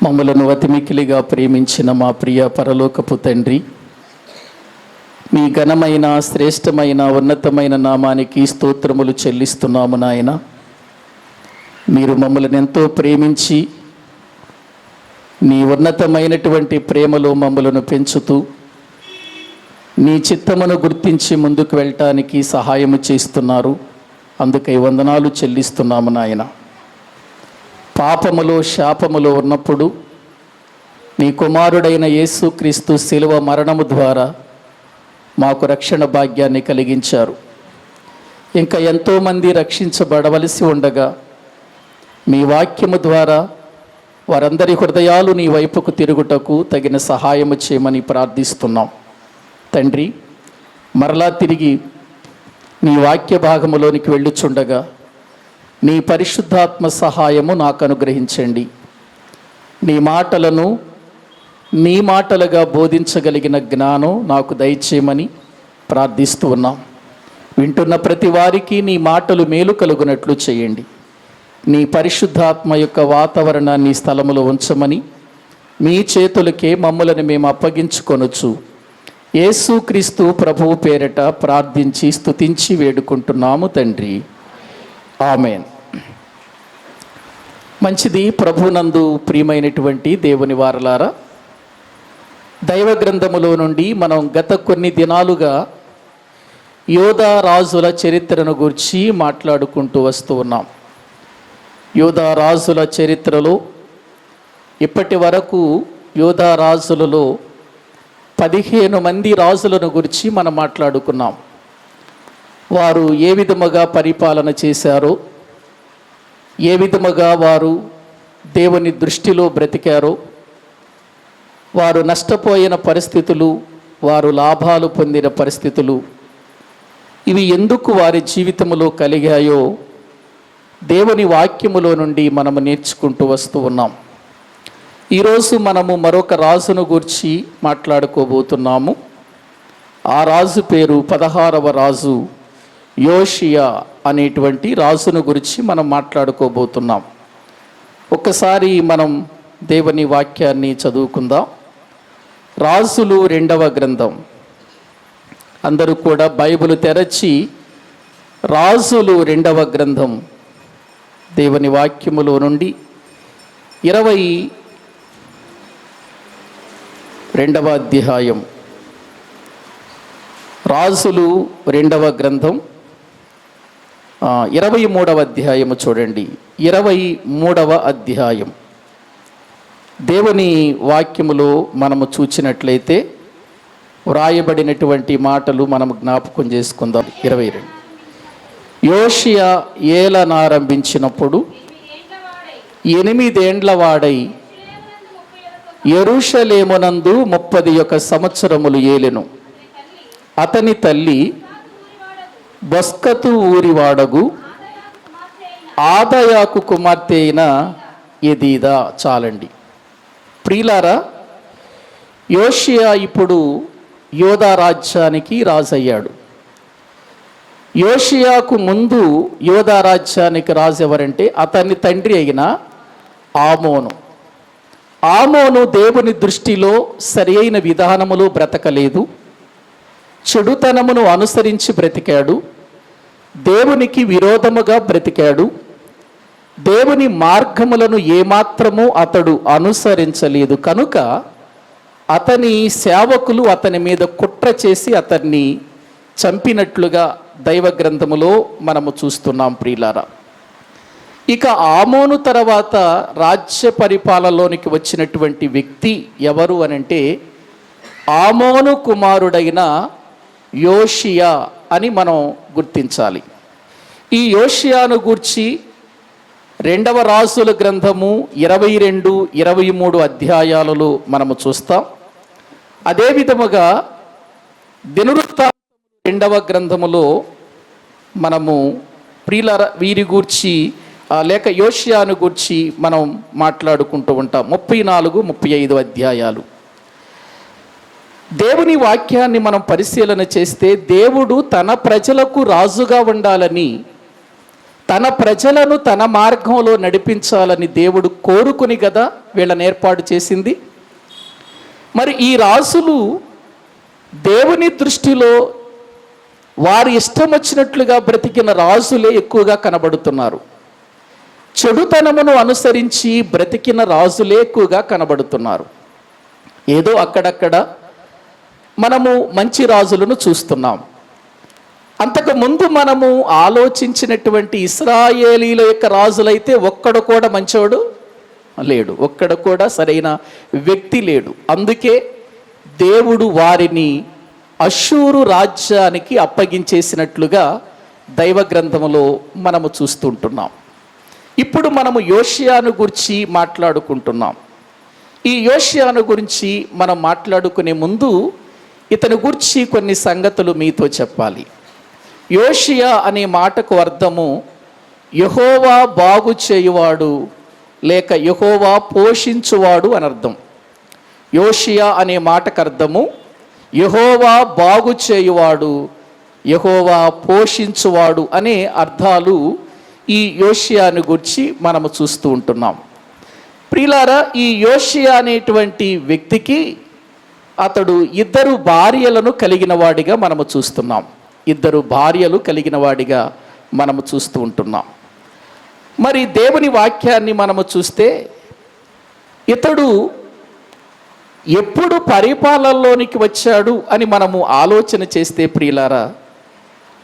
మమ్మలను అతి మిక్కిలిగా ప్రేమించిన మా ప్రియ పరలోకపు తండ్రి, మీ ఘనమైన శ్రేష్టమైన ఉన్నతమైన నామానికి స్తోత్రములు చెల్లిస్తున్నాము నాయన. మీరు మమ్మల్ని ఎంతో ప్రేమించి నీ ఉన్నతమైనటువంటి ప్రేమలో మమ్మలను పెంచుతూ నీ చిత్తమును గుర్తించి ముందుకు వెళ్ళటానికి సహాయము చేస్తున్నారు. అందుకై వందనాలు చెల్లిస్తున్నాము నాయన. పాపములో శాపములో ఉన్నప్పుడు నీ కుమారుడైన యేసుక్రీస్తు శిలువ మరణము ద్వారా మాకు రక్షణ భాగ్యాన్ని కలిగించారు. ఇంకా ఎంతోమంది రక్షించబడవలసి ఉండగా మీ వాక్యము ద్వారా వారందరి హృదయాలు నీ వైపుకు తిరుగుటకు తగిన సహాయము చేయమని ప్రార్థిస్తున్నాం తండ్రి. మరలా తిరిగి నీ వాక్య భాగములోనికి వెళ్ళుచుండగా నీ పరిశుద్ధాత్మ సహాయము నాకు అనుగ్రహించండి. నీ మాటలను నీ మాటలుగా బోధించగలిగిన జ్ఞానం నాకు దయచేయమని ప్రార్థిస్తూ ఉన్నాం. వింటున్న ప్రతి వారికి నీ మాటలు మేలు కలుగునట్లు చేయండి. నీ పరిశుద్ధాత్మ యొక్క వాతావరణాన్ని స్థలములో ఉంచమని మీ చేతులకే మమ్మలను మేము అప్పగించుకొనొచ్చు యేసుక్రీస్తు ప్రభువు పేరట ప్రార్థించి స్తుతించి వేడుకుంటున్నాము తండ్రి, ఆమేన్. మంచిది. ప్రభునందు ప్రియమైనటువంటి దేవుని వారలారా, దైవ గ్రంథములో నుండి మనం గత కొన్ని దినాలుగా యోధా రాజుల చరిత్రను గురించి మాట్లాడుకుంటూ వస్తూ ఉన్నాం. యోధా రాజుల చరిత్రలో ఇప్పటి వరకు యోధా రాజులలో 15 మంది రాజులను గురించి మనం మాట్లాడుకున్నాం. వారు ఏ విధముగా పరిపాలన చేశారో, ఏ విధముగా వారు దేవుని దృష్టిలో బ్రతికారో, వారు నష్టపోయిన పరిస్థితులు, వారు లాభాలు పొందిన పరిస్థితులు, ఇవి ఎందుకు వారి జీవితంలో కలిగాయో దేవుని వాక్యములో నుండి మనము నేర్చుకుంటూ వస్తూ ఉన్నాం. ఈరోజు మనము మరొక రాజును గురించి మాట్లాడుకోబోతున్నాము. ఆ రాజు పేరు 16వ రాజు యోషియా అనేటువంటి రాజును గురించి మనం మాట్లాడుకోబోతున్నాం. ఒక్కసారి మనం దేవుని వాక్యాన్ని చదువుకుందాం. రాజులు 2వ గ్రంథం. అందరూ కూడా బైబిల్ తెరచి రాజులు 2వ గ్రంథం దేవుని వాక్యములో నుండి 22వ అధ్యాయం. రాజులు 2వ గ్రంథం 23వ అధ్యాయము చూడండి. 23వ అధ్యాయం దేవుని వాక్యములో మనము చూచినట్లయితే వ్రాయబడినటువంటి మాటలు మనం జ్ఞాపకం చేసుకుందాం. 22 యోషియా ఏలనారంభించినప్పుడు 8 ఏండ్ల వాడై యెరూషలేమునందు 31 సంవత్సరములు ఏలెను. అతని తల్లి బొస్కతు ఊరివాడగు ఆదాయాకు కుమార్తె అయిన ఎదీదా. చాలండి ప్రియులారా, యోషియా ఇప్పుడు యోధా రాజ్యానికి రాజయ్యాడు. యోషియాకు ముందు యోధా రాజ్యానికి రాజు ఎవరంటే అతని తండ్రి అయిన ఆమోను. ఆమోను దేవుని దృష్టిలో సరి అయిన విధానములో బ్రతకలేదు, చెడుతనమును అనుసరించి బ్రతికాడు, దేవునికి విరోధముగా బ్రతికాడు, దేవుని మార్గములను ఏమాత్రము అతడు అనుసరించలేదు. కనుక అతని సేవకులు అతని మీద కుట్ర చేసి అతన్ని చంపినట్లుగా దైవ గ్రంథములో మనము చూస్తున్నాం ప్రియులారా. ఇక ఆమోను తర్వాత రాజ్య పరిపాలనలోనికి వచ్చినటువంటి వ్యక్తి ఎవరు అనంటే ఆమోను కుమారుడైన యోషియా అని మనం గుర్తించాలి. ఈ యోషియాను గూర్చి 2వ రాజుల గ్రంథము 22, 23 అధ్యాయాలలో మనము చూస్తాం. అదే విధముగా దినవృత్తాంతములు 2వ గ్రంథములో మనము వీరి గూర్చి లేక యోషియాను గూర్చి మనం మాట్లాడుకుంటూ ఉంటాం. 34, 35 అధ్యాయాలు. దేవుని వాక్యాన్ని మనం పరిశీలన చేస్తే దేవుడు తన ప్రజలకు రాజుగా ఉండాలని, తన ప్రజలను తన మార్గంలో నడిపించాలని దేవుడు కోరుకుని కదా వీళ్ళని ఏర్పాటు చేసింది? మరి ఈ రాజులు దేవుని దృష్టిలో వారి ఇష్టం వచ్చినట్లుగా బ్రతికిన రాజులే ఎక్కువగా కనబడుతున్నారు. చెడుతనమును అనుసరించి బ్రతికిన రాజులే ఎక్కువగా కనబడుతున్నారు. ఏదో అక్కడక్కడ మనము మంచి రాజులను చూస్తున్నాం. అంతకు ముందు మనము ఆలోచించినటువంటి ఇశ్రాయేలీల యొక్క రాజులైతే ఒక్కడు కూడా మంచోడు లేడు, ఒక్కడ కూడా సరైన వ్యక్తి లేడు. అందుకే దేవుడు వారిని అష్షూరు రాజ్యానికి అప్పగించేసినట్లుగా దైవ గ్రంథములో మనము చూస్తుంటున్నాం. ఇప్పుడు మనము యోషియాను గురించి మాట్లాడుకుంటున్నాం. ఈ యోషియాను గురించి మనం మాట్లాడుకునే ముందు ఇతని గురించి కొన్ని సంగతులు మీతో చెప్పాలి. యోషియా అనే మాటకు అర్థము యెహోవా బాగు చేయువాడు లేక యెహోవా పోషించువాడు అని అర్థం. యోషియా అనే మాటకు అర్థము యెహోవా బాగు చేయువాడు, యెహోవా పోషించువాడు అనే అర్థాలు ఈ యోషియాను గురించి మనము చూస్తూ ఉంటున్నాం. ప్రియులారా, ఈ యోషియా అనేటువంటి వ్యక్తికి అతడు 2 భార్యలను కలిగిన వాడిగా మనము చూస్తున్నాం. 2 భార్యలు కలిగిన వాడిగా మనము చూస్తూ ఉంటున్నాం. మరి దేవుని వాక్యాన్ని మనము చూస్తే ఇతడు ఎప్పుడు పరిపాలనలోనికి వచ్చాడు అని మనము ఆలోచన చేస్తే ప్రియులారా,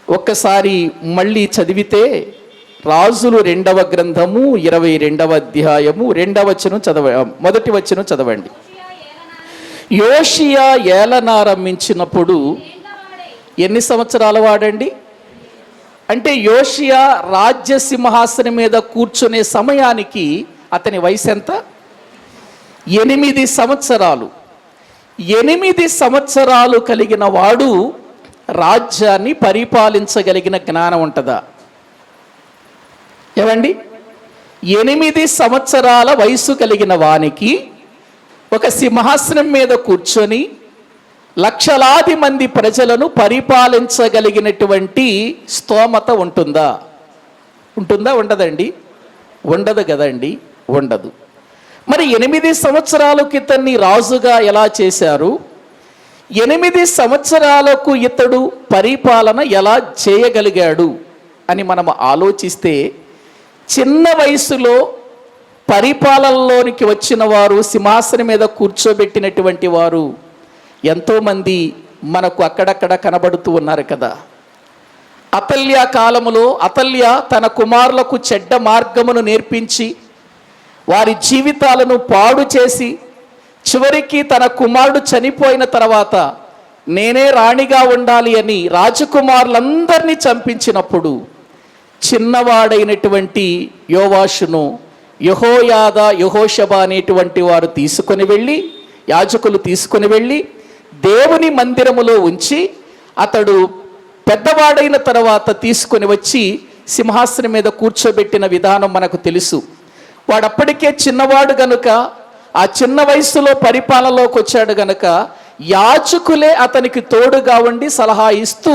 ఒక్కసారి మళ్ళీ చదివితే రాజులు 2వ గ్రంథము 22వ అధ్యాయము 2వ వచనం మొదటి వచనం చదవండి. యోషియా ఏలనారంభించినప్పుడు ఎన్ని సంవత్సరాల వాడండి? అంటే యోషియా రాజ్య సింహాసనం మీద కూర్చునే సమయానికి అతని వయసు ఎంత? 8 సంవత్సరాలు. 8 సంవత్సరాలు కలిగిన వాడు రాజ్యాన్ని పరిపాలించగలిగిన జ్ఞానం ఉంటుందా? ఏమండి, 8 సంవత్సరాల వయసు కలిగిన వానికి ఒక సింహాసనం మీద కూర్చొని లక్షలాది మంది ప్రజలను పరిపాలించగలిగినటువంటి స్తోమత ఉంటుందా? ఉంటుందా? ఉండదండి. ఉండదు కదండి, ఉండదు. మరి 8 సంవత్సరాలకు ఇతన్ని రాజుగా ఎలా చేశారు? 8 సంవత్సరాలకు ఇతడు పరిపాలన ఎలా చేయగలిగాడు అని మనం ఆలోచిస్తే, చిన్న వయసులో పరిపాలనలోనికి వచ్చిన వారు, సింహాసనం మీద కూర్చోబెట్టినటువంటి వారు ఎంతోమంది మనకు అక్కడక్కడ కనబడుతూ ఉన్నారు కదా. అతల్య కాలములో అతల్య తన కుమారులకు చెడ్డ మార్గమును నేర్పించి వారి జీవితాలను పాడు చేసి చివరికి తన కుమారుడు చనిపోయిన తర్వాత నేనే రాణిగా ఉండాలి అని రాజకుమారులందరినీ చంపించినప్పుడు చిన్నవాడైనటువంటి యోవాషును యెహోయాదా, యెహోషబా అనేటువంటి వారు తీసుకొని వెళ్ళి, యాజకులు తీసుకొని వెళ్ళి దేవుని మందిరములో ఉంచి, అతడు పెద్దవాడైన తర్వాత తీసుకొని వచ్చి సింహాసనం మీద కూర్చోబెట్టిన విధానం మనకు తెలుసు. వాడప్పటికే చిన్నవాడు గనుక, ఆ చిన్న వయసులో పరిపాలనలోకి వచ్చాడు గనుక యాజకులే అతనికి తోడుగా ఉండి సలహా ఇస్తూ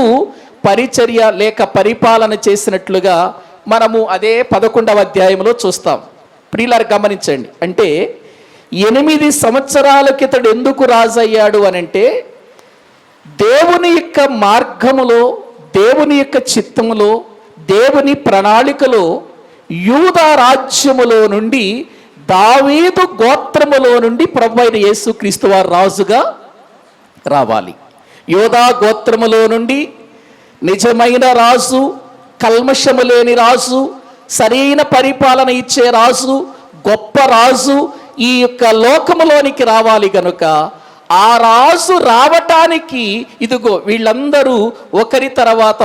పరిచర్య లేక పరిపాలన చేసినట్లుగా మనము అదే 11వ అధ్యాయంలో చూస్తాం. ప్రియులారా గమనించండి. అంటే 8 సంవత్సరాలకి ఇతడు ఎందుకు రాజయ్యాడు అనంటే, దేవుని యొక్క మార్గములో, దేవుని యొక్క చిత్తములో, దేవుని ప్రణాళికలో యూదా రాజ్యములో నుండి, దావీదు గోత్రములో నుండి ప్రభువైన యేసుక్రీస్తు వారు రాజుగా రావాలి. యూదా గోత్రములో నుండి నిజమైన రాజు, కల్మషము లేని రాజు, సరైన పరిపాలన ఇచ్చే రాజు, గొప్ప రాజు ఈ యొక్క లోకములోనికి రావాలి గనుక ఆ రాజు రావటానికి ఇదిగో వీళ్ళందరూ ఒకరి తర్వాత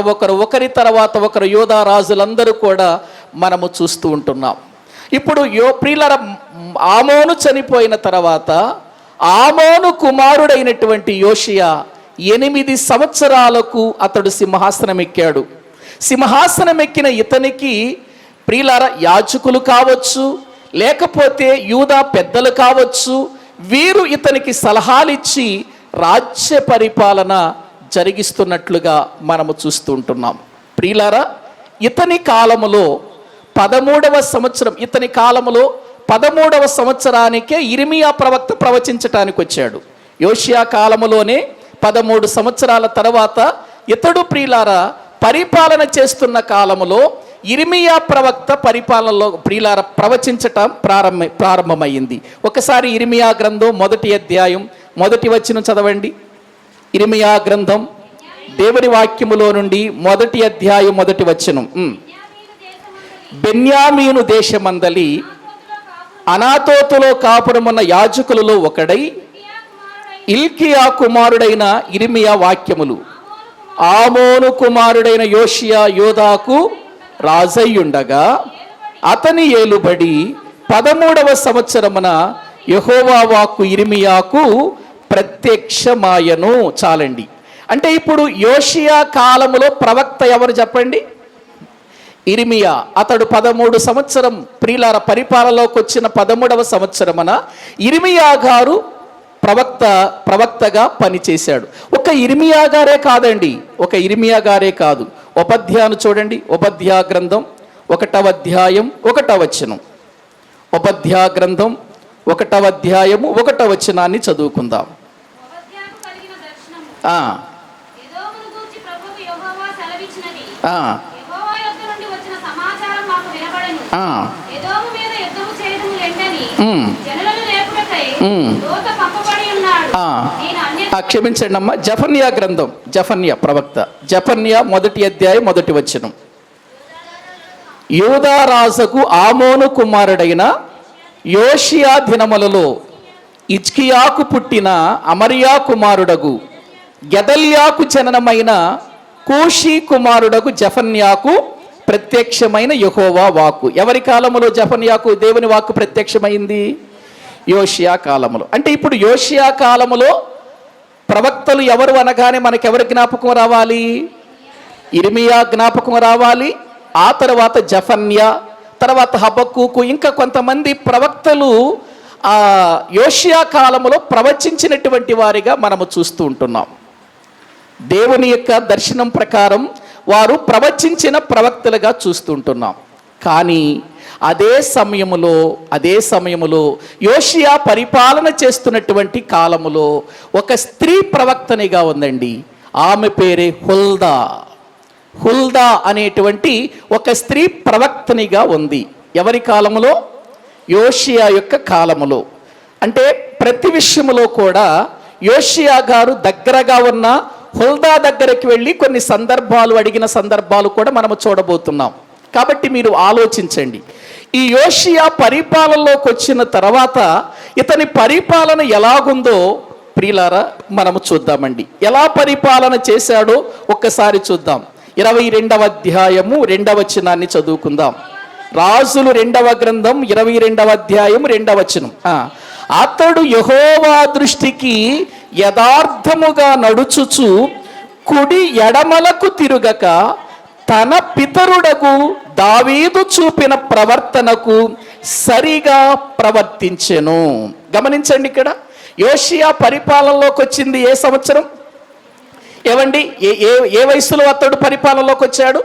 ఒకరు యోధా రాజులందరూ కూడా మనము చూస్తూ ఉంటున్నాం. ఇప్పుడు ప్రియులారా, ఆమోను చనిపోయిన తర్వాత ఆమోను కుమారుడైనటువంటి యోషియా 8 సంవత్సరాలకు అతడు సింహాసనం ఎక్కాడు. సింహాసనం ఎక్కిన ఇతనికి ప్రియులారా, యాజకులు కావచ్చు, లేకపోతే యూదా పెద్దలు కావచ్చు, వీరు ఇతనికి సలహాలు ఇచ్చి రాజ్య పరిపాలన జరిగిస్తున్నట్లుగా మనము చూస్తూ ఉంటున్నాం. ప్రియులారా, ఇతని కాలములో 13వ సంవత్సరం, ఇతని కాలములో 13వ సంవత్సరానికే ఇర్మియా ప్రవక్త ప్రవచించటానికి వచ్చాడు. యోషియా కాలములోనే 13 సంవత్సరాల తర్వాత ఇతడు ప్రియులారా పరిపాలన చేస్తున్న కాలములో ఇర్మియా ప్రవక్త పరిపాలనలో ప్రియులారా ప్రవచించటం ప్రారంభమైంది. ఒకసారి ఇర్మియా గ్రంథం 1వ అధ్యాయం 1వ వచనం చదవండి. ఇర్మియా గ్రంథం దేవుని వాక్యములో నుండి 1వ అధ్యాయం 1వ వచనం. బెన్యామీను దేశమందలి అనాతోతులో కాపురమున్న యాజకులలో ఒకడై ఇల్కియా కుమారుడైన ఇర్మియా వాక్యములు. ఆమోను కుమారుడైన యోషియా యోధాకు రాజయ్యుండగా అతని ఏలుబడి 13వ సంవత్సరమున యెహోవా వాక్కు ఇర్మియాకు ప్రత్యక్షమాయను. చాలండి. అంటే ఇప్పుడు యోషియా కాలములో ప్రవక్త ఎవరు చెప్పండి? ఇర్మియా. అతడు 13 సంవత్సరం ప్రియులార పరిపాలనలోకి వచ్చిన 13వ సంవత్సరమున ఇర్మియా గారు ప్రవక్తగా పనిచేశాడు. ఒక ఇర్మియా గారే కాదండి, ఒక ఇర్మియా గారే కాదు. ఉపధ్యాను చూడండి. ఉపధ్యా గ్రంథం 1వ అధ్యాయం 1వ వచనం. ఉపధ్యా గ్రంథం 1వ అధ్యాయము 1వ వచనాన్ని చదువుకుందాం. క్షమించండి అమ్మా. జఫన్యా గ్రంథం, జఫన్యా ప్రవక్త, జఫన్యా 1వ అధ్యాయం 1వ వచనం. యూదా రాజుకు ఆమోను కుమారుడైన యోషియా దినములలో హిజ్కియాకు పుట్టిన అమరియా కుమారుడగు గెదల్యాకు జననమైన కూషీ కుమారుడగు జఫన్యాకు ప్రత్యక్షమైన యెహోవా వాక్కు. ఎవరి కాలములో జఫన్యాకు దేవుని వాక్కు ప్రత్యక్షమైంది? యోషియా కాలములో. అంటే ఇప్పుడు యోషియా కాలములో ప్రవక్తలు ఎవరు అనగానే మనకెవరి జ్ఞాపకం రావాలి? ఇర్మియా జ్ఞాపకం రావాలి. ఆ తర్వాత జఫన్యా, తర్వాత హబక్కూకు, ఇంకా కొంతమంది ప్రవక్తలు యోషియా కాలములో ప్రవచించినటువంటి వారిగా మనము చూస్తూ ఉంటున్నాం. దేవుని యొక్క దర్శనం ప్రకారం వారు ప్రవచించిన ప్రవక్తలుగా చూస్తుంటున్నాం. కానీ అదే సమయములో యోషియా పరిపాలన చేస్తున్నటువంటి కాలములో ఒక స్త్రీ ప్రవక్తనిగా ఉందండి. ఆమె పేరే హుల్దా అనేటువంటి ఒక స్త్రీ ప్రవక్తనిగా ఉంది. ఎవరి కాలములో? యోషియా యొక్క కాలములో. అంటే ప్రతి విషయములో కూడా యోషియా గారు దగ్గరగా ఉన్న హుల్దా దగ్గరికి వెళ్ళి కొన్ని సందర్భాలు అడిగిన సందర్భాలు కూడా మనము చూడబోతున్నాం. కాబట్టి మీరు ఆలోచించండి. ఈ యోషియా పరిపాలనలోకి వచ్చిన తర్వాత ఇతని పరిపాలన ఎలాగుందో ప్రియులారా మనము చూద్దామండి. ఎలా పరిపాలన చేశాడో ఒక్కసారి చూద్దాం. 22వ అధ్యాయము 2వ వచనాన్ని చదువుకుందాం. రాజులు 2వ గ్రంథం 22వ అధ్యాయం 2వ వచనం. అతడు యెహోవా దృష్టికి యథార్థముగా నడుచుచు కుడి ఎడమలకు తిరుగక తన పితరుడకు దావీదు చూపిన ప్రవర్తనకు సరిగా ప్రవర్తించెను. గమనించండి, ఇక్కడ యోషియా పరిపాలనలోకి వచ్చింది ఏ సంవత్సరం? ఏవండి, ఏ వయసులో అతడు పరిపాలనలోకి వచ్చాడు?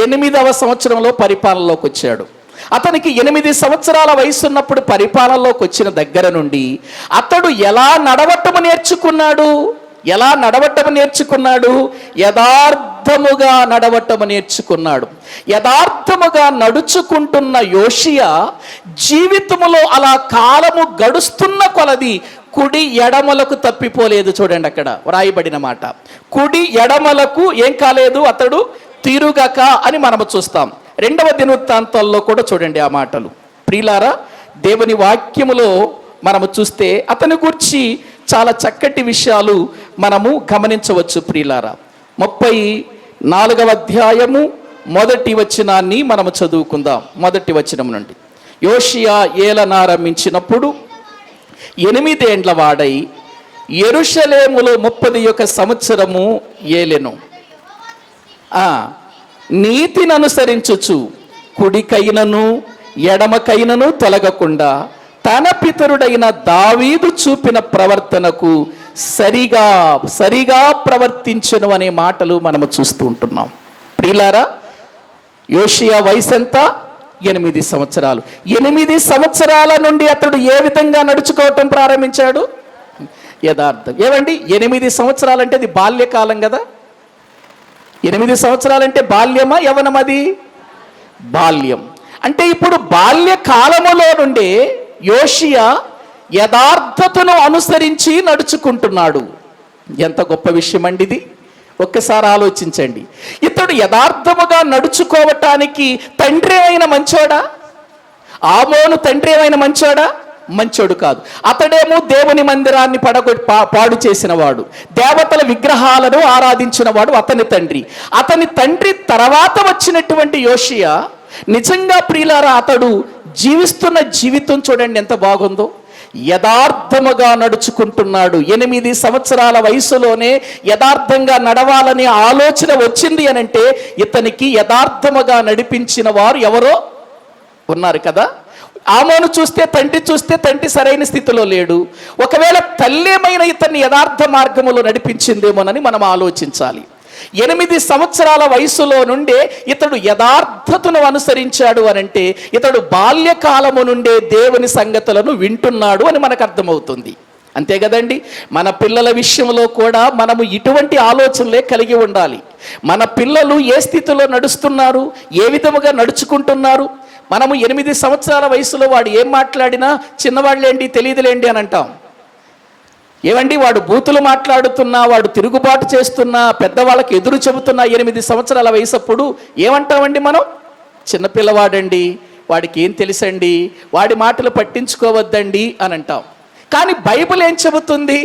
8వ సంవత్సరంలో పరిపాలనలోకి వచ్చాడు. అతనికి 8 సంవత్సరాల వయసు ఉన్నప్పుడు పరిపాలనలోకి వచ్చిన దగ్గర నుండి అతడు ఎలా నడవటము నేర్చుకున్నాడు? యథార్థముగా నడవటము నేర్చుకున్నాడు. యథార్థముగా నడుచుకుంటున్న యోషియా జీవితములో అలా కాలము గడుస్తున్న కొలది కుడి ఎడమలకు తప్పిపోలేదు. చూడండి, అక్కడ వ్రాయబడిన మాట. కుడి ఎడమలకు ఏం కాలేదు, అతడు తిరుగక అని మనము చూస్తాం. 2వ దినవృత్తాంతాల్లో కూడా చూడండి ఆ మాటలు. ప్రియులారా, దేవుని వాక్యములో మనము చూస్తే అతని గురించి చాలా చక్కటి విషయాలు మనము గమనించవచ్చు. ప్రియులారా, 34వ అధ్యాయము 1వ వచనాన్ని మనము చదువుకుందాం. 1వ వచనం నుండి. యోషియా ఏలనారంభించినప్పుడు 8 ఏండ్ల వాడై యెరూషలేములో 31 సంవత్సరము ఏలెను. నీతిని అనుసరించుచు కుడికైనను ఎడమకైనను తొలగకుండా తన పితరుడైన దావీదు చూపిన ప్రవర్తనకు సరిగా ప్రవర్తించెను అనే మాటలు మనము చూస్తూ ఉంటున్నాం. ప్రియులారా, యోషియా వయసు ఎంత? 8 సంవత్సరాలు. 8 సంవత్సరాల నుండి అతడు ఏ విధంగా నడుచుకోవటం ప్రారంభించాడు? యథార్థం. ఏమండి, 8 సంవత్సరాలంటే అది బాల్యకాలం కదా. 8 సంవత్సరాలంటే బాల్యమా యవ్వనం? అది బాల్యం. అంటే ఇప్పుడు బాల్యకాలములో నుండే యోషియా యథార్థతను అనుసరించి నడుచుకుంటున్నాడు. ఎంత గొప్ప విషయం అండి ఇది. ఒక్కసారి ఆలోచించండి. ఇతడు యథార్థముగా నడుచుకోవటానికి తండ్రి అయిన మంచోడా? ఆమోను తండ్రి ఏమైనా మంచోడా? మంచోడు కాదు. అతడేమో దేవుని మందిరాన్ని పాడు చేసిన వాడు, దేవతల విగ్రహాలను ఆరాధించిన వాడు అతని తండ్రి. అతని తండ్రి తర్వాత వచ్చినటువంటి యోషియా నిజంగా ప్రియులారా అతడు జీవిస్తున్న జీవితం చూడండి ఎంత బాగుందో. యథార్థముగా నడుచుకుంటున్నాడు. 8 సంవత్సరాల వయసులోనే యథార్థంగా నడవాలనే ఆలోచన వచ్చింది అనంటే ఇతనికి యథార్థముగా నడిపించిన వారు ఎవరో ఉన్నారు కదా. ఆమోను చూస్తే తండ్రి సరైన స్థితిలో లేడు. ఒకవేళ తల్లేమైన ఇతన్ని యథార్థ మార్గములో నడిపించిందేమోనని మనం ఆలోచించాలి. 8 సంవత్సరాల వయసులో నుండే ఇతడు యథార్థతను అనుసరించాడు అనంటే ఇతడు బాల్యకాలము నుండే దేవుని సంగతులను వింటున్నాడు అని మనకు అర్థమవుతుంది. అంతే కదండి. మన పిల్లల విషయంలో కూడా మనము ఇటువంటి ఆలోచనలే కలిగి ఉండాలి. మన పిల్లలు ఏ స్థితిలో నడుస్తున్నారు, ఏ విధముగా నడుచుకుంటున్నారు. మనము 8 సంవత్సరాల వయసులో వాడు ఏం మాట్లాడినా చిన్నవాళ్ళేంటి తెలియదులేండి అని అంటాం. ఏమండి, వాడు బూతులు మాట్లాడుతున్నా, వాడు తిరుగుబాటు చేస్తున్నా, పెద్దవాళ్ళకి ఎదురు చెబుతున్నా 8 సంవత్సరాల వయసు అప్పుడు ఏమంటామండి మనం? చిన్నపిల్లవాడండి, వాడికి ఏం తెలుసండి, వాడి మాటలు పట్టించుకోవద్దండి అని అంటాం. కానీ బైబిల్ ఏం చెబుతుంది?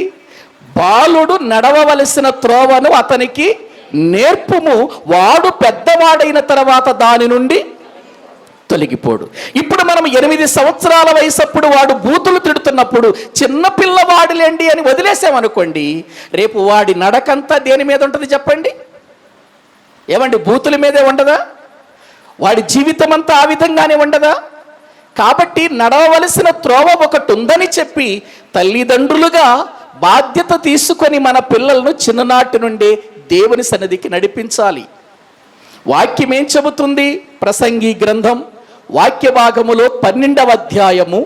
బాలుడు నడవవలసిన త్రోవను అతనికి నేర్పుము, వాడు పెద్దవాడైన తర్వాత దాని నుండి తొలగిపోడు. ఇప్పుడు మనం 8 సంవత్సరాల వయసప్పుడు వాడు బూతులు తిడుతున్నప్పుడు చిన్న పిల్లవాడులేండి అని వదిలేసామనుకోండి, రేపు వాడి నడకంతా దేని మీద ఉంటుంది చెప్పండి? ఏమండి, బూతుల మీదే ఉండదా? వాడి జీవితం అంతా ఆ విధంగానే ఉండదా? కాబట్టి నడవవలసిన త్రోవ ఒకటి ఉందని చెప్పి తల్లిదండ్రులుగా బాధ్యత తీసుకొని మన పిల్లలను చిన్ననాటి నుండి దేవుని సన్నిధికి నడిపించాలి. వాక్యం ఏం చెబుతుంది? ప్రసంగి గ్రంథం వాక్య భాగములో 12వ అధ్యాయము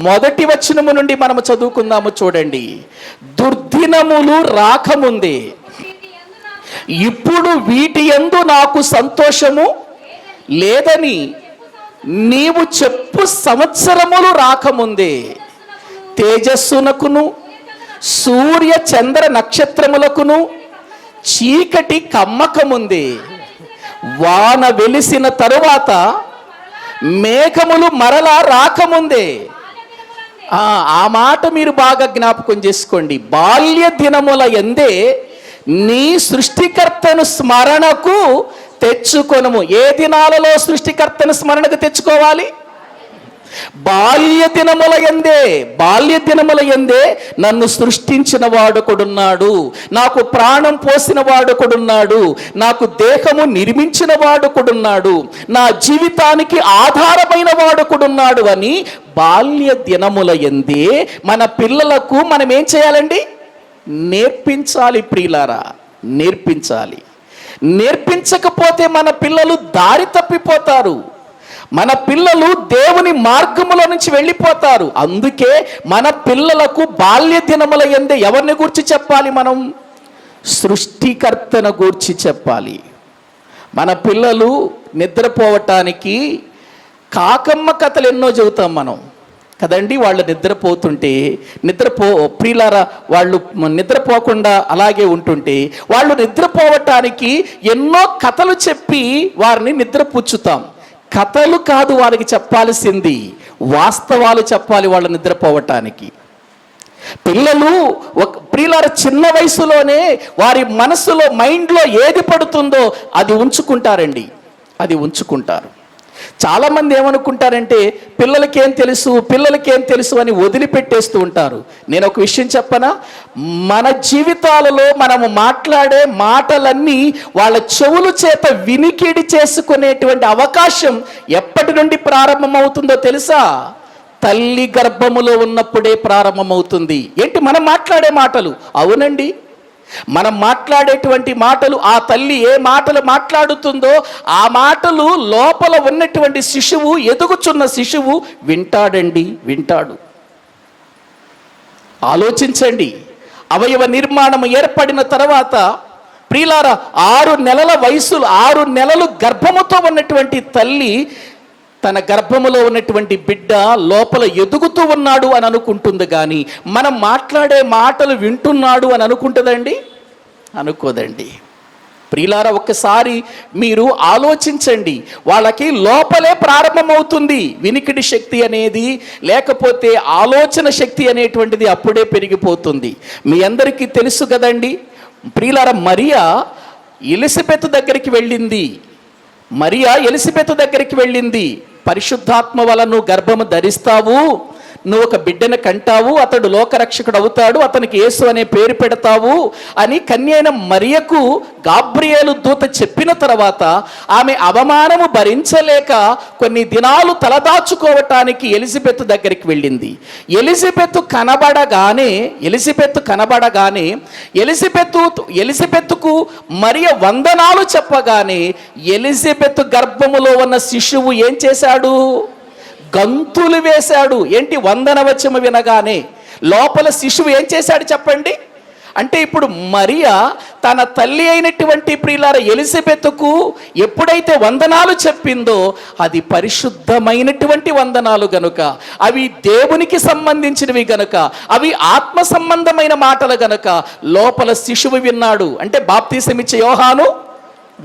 1వ వచనము నుండి మనము చదువుకుందాము. చూడండి. దుర్దినములు రాకముందే ఇప్పుడు వీటి యందు నాకు సంతోషము లేదని నీవు చెప్పు సంవత్సరములు రాకముందే తేజస్సునకును సూర్య చంద్ర నక్షత్రములకును చీకటి కమ్మకముందే వాన వెలిసిన తరువాత మేఘములు మరలా రాకముందే. ఆ మాట మీరు బాగా జ్ఞాపకం చేసుకోండి. బాల్య దినముల యందే నీ సృష్టికర్తను స్మరణకు తెచ్చుకొనుము. ఏ దినాలలో సృష్టికర్తను స్మరణకు తెచ్చుకోవాలి? బాల్య దినముల యందే నన్ను సృష్టించిన వాడొకడున్నాడు, నాకు ప్రాణం పోసిన వాడొకడున్నాడు, నాకు దేహము నిర్మించిన వాడొకడున్నాడు, నా జీవితానికి ఆధారమైన వాడొకడున్నాడు అని బాల్య దినముల యందే మన పిల్లలకు మనం ఏం చేయాలండి? నేర్పించాలి. ప్రియులారా, నేర్పించాలి. నేర్పించకపోతే మన పిల్లలు దారి తప్పిపోతారు. మన పిల్లలు దేవుని మార్గముల నుంచి వెళ్ళిపోతారు. అందుకే మన పిల్లలకు బాల్య దినముల యందే ఎవరిని గూర్చి చెప్పాలి? మనం సృష్టికర్తను గూర్చి చెప్పాలి. మన పిల్లలు నిద్రపోవటానికి కాకమ్మ కథలు ఎన్నో చెబుతాం మనం కదండి. వాళ్ళు నిద్రపోతుంటే ప్రియులారా వాళ్ళు నిద్రపోకుండా అలాగే ఉంటుంటే వాళ్ళు నిద్రపోవటానికి ఎన్నో కథలు చెప్పి వారిని నిద్రపుచ్చుతాం. కథలు కాదు వారికి చెప్పాల్సింది, వాస్తవాలు చెప్పాలి వాళ్ళు నిద్రపోవటానికి. పిల్లలు ప్రియులార చిన్న వయసులోనే వారి మనసులో మైండ్లో ఏది పడుతుందో అది ఉంచుకుంటారండి, అది ఉంచుకుంటారు. చాలామంది ఏమనుకుంటారంటే పిల్లలకేం తెలుసు అని వదిలిపెట్టేస్తూ ఉంటారు. నేను ఒక విషయం చెప్పనా? మన జీవితాలలో మనము మాట్లాడే మాటలన్నీ వాళ్ళ చెవుల చేత వినికిడి చేసుకునేటువంటి అవకాశం ఎప్పటి నుండి ప్రారంభమవుతుందో తెలుసా? తల్లి గర్భములో ఉన్నప్పుడే ప్రారంభమవుతుంది. ఏంటి మనం మాట్లాడే మాటలు? అవునండి. మనం మాట్లాడేటువంటి మాటలు, ఆ తల్లి ఏ మాటలు మాట్లాడుతుందో ఆ మాటలు లోపల ఉన్నటువంటి శిశువు, ఎదుగుచున్న శిశువు వింటాడండి, వింటాడు. ఆలోచించండి. అవయవ నిర్మాణం ఏర్పడిన తర్వాత ప్రియులారా, 6 నెలల వయసు, 6 నెలలు గర్భముతో ఉన్నటువంటి తల్లి తన గర్భములో ఉన్నటువంటి బిడ్డ లోపల ఎదుగుతూ ఉన్నాడు అని అనుకుంటుంది, కానీ మనం మాట్లాడే మాటలు వింటున్నాడు అని అనుకుంటుందండి? అనుకోదండి. ప్రియులారా, ఒక్కసారి మీరు ఆలోచించండి. వాళ్ళకి లోపలే ప్రారంభమవుతుంది వినికిడి శక్తి అనేది, లేకపోతే ఆలోచన శక్తి అనేటువంటిది అప్పుడే పెరిగిపోతుంది. మీ అందరికీ తెలుసు కదండి. ప్రియులారా, మరియా ఎలిజబెత్ దగ్గరికి వెళ్ళింది. ఎలిజబెత్ దగ్గరికి వెళ్ళింది. పరిశుద్ధాత్మ వలన నువ్వు గర్భము ధరిస్తావు, నువ్వు ఒక బిడ్డను కంటావు, అతడు లోకరక్షకుడు అవుతాడు, అతనికి యేసు అనే పేరు పెడతావు అని కన్యైన మరియకు గాబ్రియేలు దూత చెప్పిన తర్వాత ఆమె అవమానము భరించలేక కొన్ని దినాలు తలదాచుకోవటానికి ఎలిజబెత్ దగ్గరికి వెళ్ళింది. ఎలిజబెత్ కనబడగానే ఎలిజబెత్కు మరియ వందనాలు చెప్పగానే ఎలిజబెత్ గర్భములో ఉన్న శిశువు ఏం చేశాడు? గంతులు వేశాడు. ఏంటి? వందనవచనము వినగానే లోపల శిశువు ఏం చేశాడు చెప్పండి? అంటే ఇప్పుడు మరియా తన తల్లి అయినటువంటి ప్రియులార ఎలిజబెత్కు ఎప్పుడైతే వందనాలు చెప్పిందో అది పరిశుద్ధమైనటువంటి వందనాలు గనుక, అవి దేవునికి సంబంధించినవి గనుక, అవి ఆత్మ సంబంధమైన మాటలు గనుక లోపల శిశువు విన్నాడు. అంటే బాప్తీసమిచ్చే యోహాను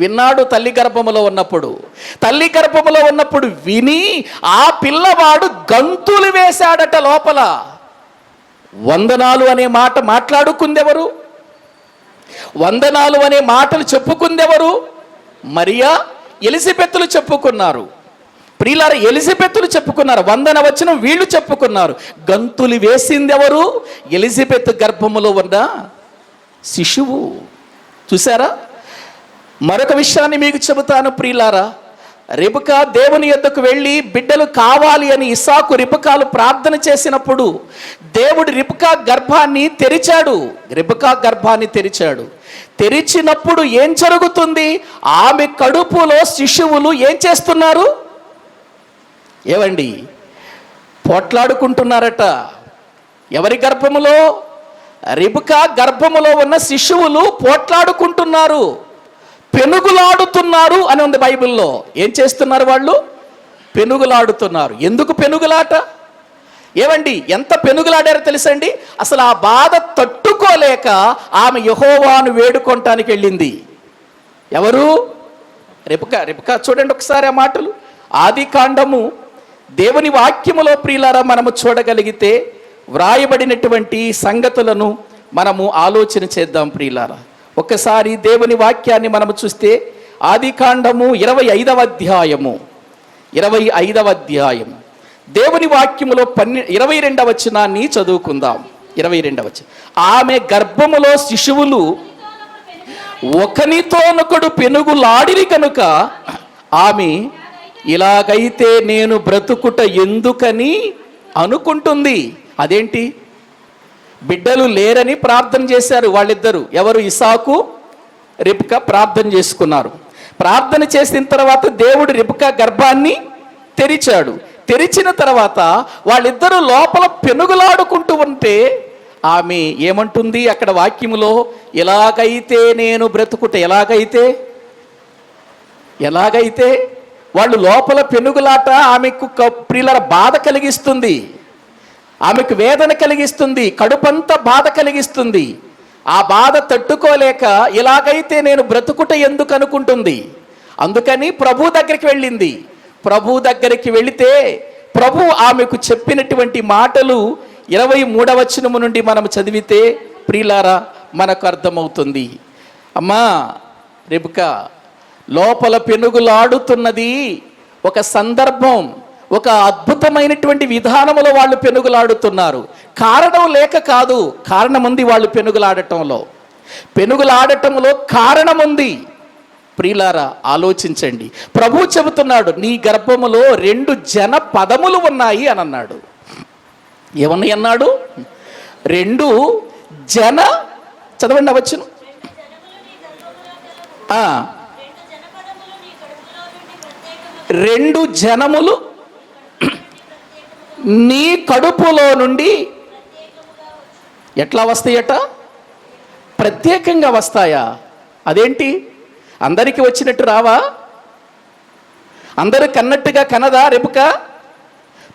విన్నాడు. తల్లి గర్భములో ఉన్నప్పుడు విని ఆ పిల్లవాడు గంతులు వేశాడట లోపల. వందనాలు అనే మాట మాట్లాడుకుందెవరు? వందనాలు అనే మాటలు చెప్పుకుందెవరు? మరియా, ఎలిజబెత్తులు చెప్పుకున్నారు. ప్రియులారా, ఎలిజబెత్తులు చెప్పుకున్నారు. వందనవచనం వీళ్ళు చెప్పుకున్నారు. గంతులు వేసిందెవరు? ఎలిజబెత్ గర్భములో ఉన్న శిశువు. చూసారా? మరొక విషయాన్ని మీకు చెబుతాను ప్రియులారా. రిబకా దేవుని యొద్దకు వెళ్ళి బిడ్డలు కావాలి అని ఇస్సాకు, రిబకాలు ప్రార్థన చేసినప్పుడు దేవుడు రిబకా గర్భాన్ని తెరిచాడు. తెరిచినప్పుడు ఏం జరుగుతుంది? ఆమె కడుపులో శిశువులు ఏం చేస్తున్నారు? ఏవండి? పోట్లాడుకుంటున్నారట. ఎవరి గర్భములో? రిబకా గర్భములో ఉన్న శిశువులు పోట్లాడుకుంటున్నారు, పెనుగులాడుతున్నారు అని ఉంది బైబిల్లో. ఏం చేస్తున్నారు వాళ్ళు? పెనుగులాడుతున్నారు. ఎందుకు పెనుగులాట? ఏవండి, ఎంత పెనుగులాడారో తెలుసండి? అసలు ఆ బాధ తట్టుకోలేక ఆమె యెహోవాను వేడుకొనటానికి వెళ్ళింది. ఎవరు? రిబకా. చూడండి ఒకసారి ఆ మాటలు. ఆదికాండము దేవుని వాక్యములో ప్రియులారా మనము చూడగలిగితే వ్రాయబడినటువంటి సంగతులను మనము ఆలోచన చేద్దాం ప్రియులారా. ఒక్కసారి దేవుని వాక్యాన్ని మనము చూస్తే ఆదికాండము 25వ అధ్యాయము దేవుని వాక్యములో 22వ వచనాన్ని చదువుకుందాం. 22వ వచనం. ఆమె గర్భములో శిశువులు ఒకనితోనొకడు పెనుగులాడిరి కనుక ఆమె ఇలాగైతే నేను బ్రతుకుట ఎందుకని అనుకుంటుంది. అదేంటి? బిడ్డలు లేరని ప్రార్థన చేశారు వాళ్ళిద్దరు. ఎవరు? ఇస్సాకు, రిబ్కా ప్రార్థన చేసుకున్నారు. ప్రార్థన చేసిన తర్వాత దేవుడు రిబ్కా గర్భాన్ని తెరిచాడు. తెరిచిన తర్వాత వాళ్ళిద్దరూ లోపల పెనుగులాడుకుంటూ ఉంటే ఆమె ఏమంటుంది అక్కడ వాక్యములో? ఎలాగైతే నేను బ్రతుకుట. ఎలాగైతే వాళ్ళు లోపల పెనుగులాట ఆమెకు ప్రియుల బాధ కలిగిస్తుంది, ఆమెకు వేదన కలిగిస్తుంది, కడుపంతా బాధ కలిగిస్తుంది. ఆ బాధ తట్టుకోలేక ఇలాగైతే నేను బ్రతుకుట ఎందుకు అనుకుంటుంది. అందుకని ప్రభు దగ్గరికి వెళ్ళింది. ప్రభు దగ్గరికి వెళితే ప్రభు ఆమెకు చెప్పినటువంటి మాటలు 23వ వచనము నుండి మనం చదివితే ప్రియులారా మనకు అర్థమవుతుంది. అమ్మా రిబ్కా, లోపల పెనుగులాడుతున్నది ఒక సందర్భం, ఒక అద్భుతమైనటువంటి విధానములో వాళ్ళు పెనుగులాడుతున్నారు. కారణం లేక కాదు, కారణం ఉంది. వాళ్ళు పెనుగులాడటంలో కారణం ఉంది. ప్రియులారా ఆలోచించండి. ప్రభు చెబుతున్నాడు, నీ గర్భములో 2 జన పదములు ఉన్నాయి అని అన్నాడు. ఏమన్నాయి అన్నాడు? 2 జన, చదవండి వచ్చును. రెండు జనములు నీ కడుపులో నుండి ఎట్లా వస్తాయట? ప్రత్యేకంగా వస్తాయా? అదేంటి, అందరికీ వచ్చినట్టు రావా? అందరూ కన్నట్టుగా కనదా రెబుక?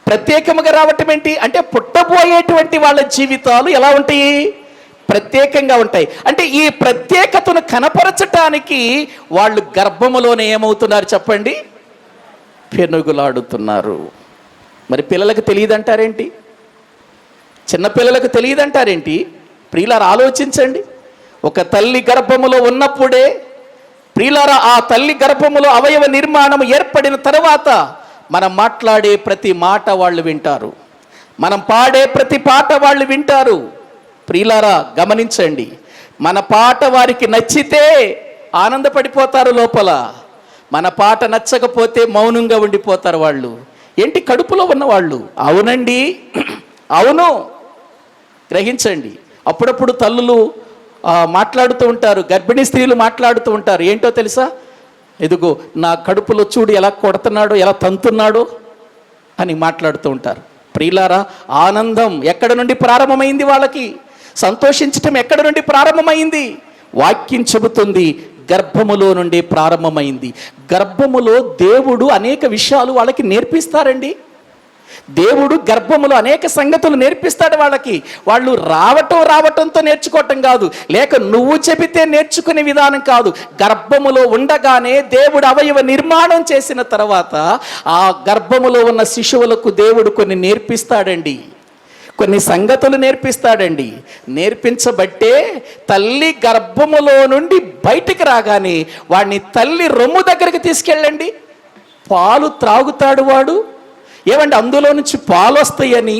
ప్రత్యేకముగా రావటం ఏంటి అంటే, పుట్టబోయేటువంటి వాళ్ళ జీవితాలు ఎలా ఉంటాయి? ప్రత్యేకంగా ఉంటాయి. అంటే ఈ ప్రత్యేకతను కనపరచటానికి వాళ్ళు గర్భములోనే ఏమవుతున్నారు చెప్పండి? పెనుగులాడుతున్నారు. మరి పిల్లలకు తెలియదంటారేంటి? చిన్నపిల్లలకు తెలియదంటారేంటి? ప్రియులారా ఆలోచించండి. ఒక తల్లి గర్భములో ఉన్నప్పుడే ప్రియులారా, ఆ తల్లి గర్భములో అవయవ నిర్మాణం ఏర్పడిన తర్వాత మనం మాట్లాడే ప్రతి మాట వాళ్ళు వింటారు, మనం పాడే ప్రతి పాట వాళ్ళు వింటారు. ప్రియులారా గమనించండి, మన పాట వారికి నచ్చితే ఆనందపడిపోతారు లోపల, మన పాట నచ్చకపోతే మౌనంగా ఉండిపోతారు వాళ్ళు. ఏంటి, కడుపులో ఉన్నవాళ్ళు. అవునండి, అవును, గ్రహించండి. అప్పుడప్పుడు తల్లులు మాట్లాడుతూ ఉంటారు, గర్భిణీ స్త్రీలు మాట్లాడుతూ ఉంటారు. ఏంటో తెలుసా? ఎదుగో నా కడుపులో చూడు ఎలా కొడుతున్నాడో, ఎలా తంతున్నాడో అని మాట్లాడుతూ ఉంటారు. ప్రియులారా, ఆనందం ఎక్కడ నుండి ప్రారంభమైంది? వాళ్ళకి సంతోషించటం ఎక్కడ నుండి ప్రారంభమైంది? వాక్యం చెబుతుంది, గర్భములో నుండి ప్రారంభమైంది. గర్భములో దేవుడు అనేక విషయాలు వాళ్ళకి నేర్పిస్తారండి. దేవుడు గర్భములో అనేక సంగతులు నేర్పిస్తాడు వాళ్ళకి. వాళ్ళు రావటంతో నేర్చుకోవటం కాదు, లేక నువ్వు చెబితే నేర్చుకునే విధానం కాదు. గర్భములో ఉండగానే దేవుడు అవయవ నిర్మాణం చేసిన తర్వాత ఆ గర్భములో ఉన్న శిశువులకు దేవుడు కొన్ని నేర్పిస్తాడండి, కొన్ని సంగతులు నేర్పిస్తాడండి. నేర్పించబట్టే తల్లి గర్భములో నుండి బయటికి రాగానే వాడిని తల్లి రొమ్ము దగ్గరికి తీసుకెళ్ళండి, పాలు త్రాగుతాడు వాడు. ఏమండి, అందులో నుంచి పాలు వస్తాయని,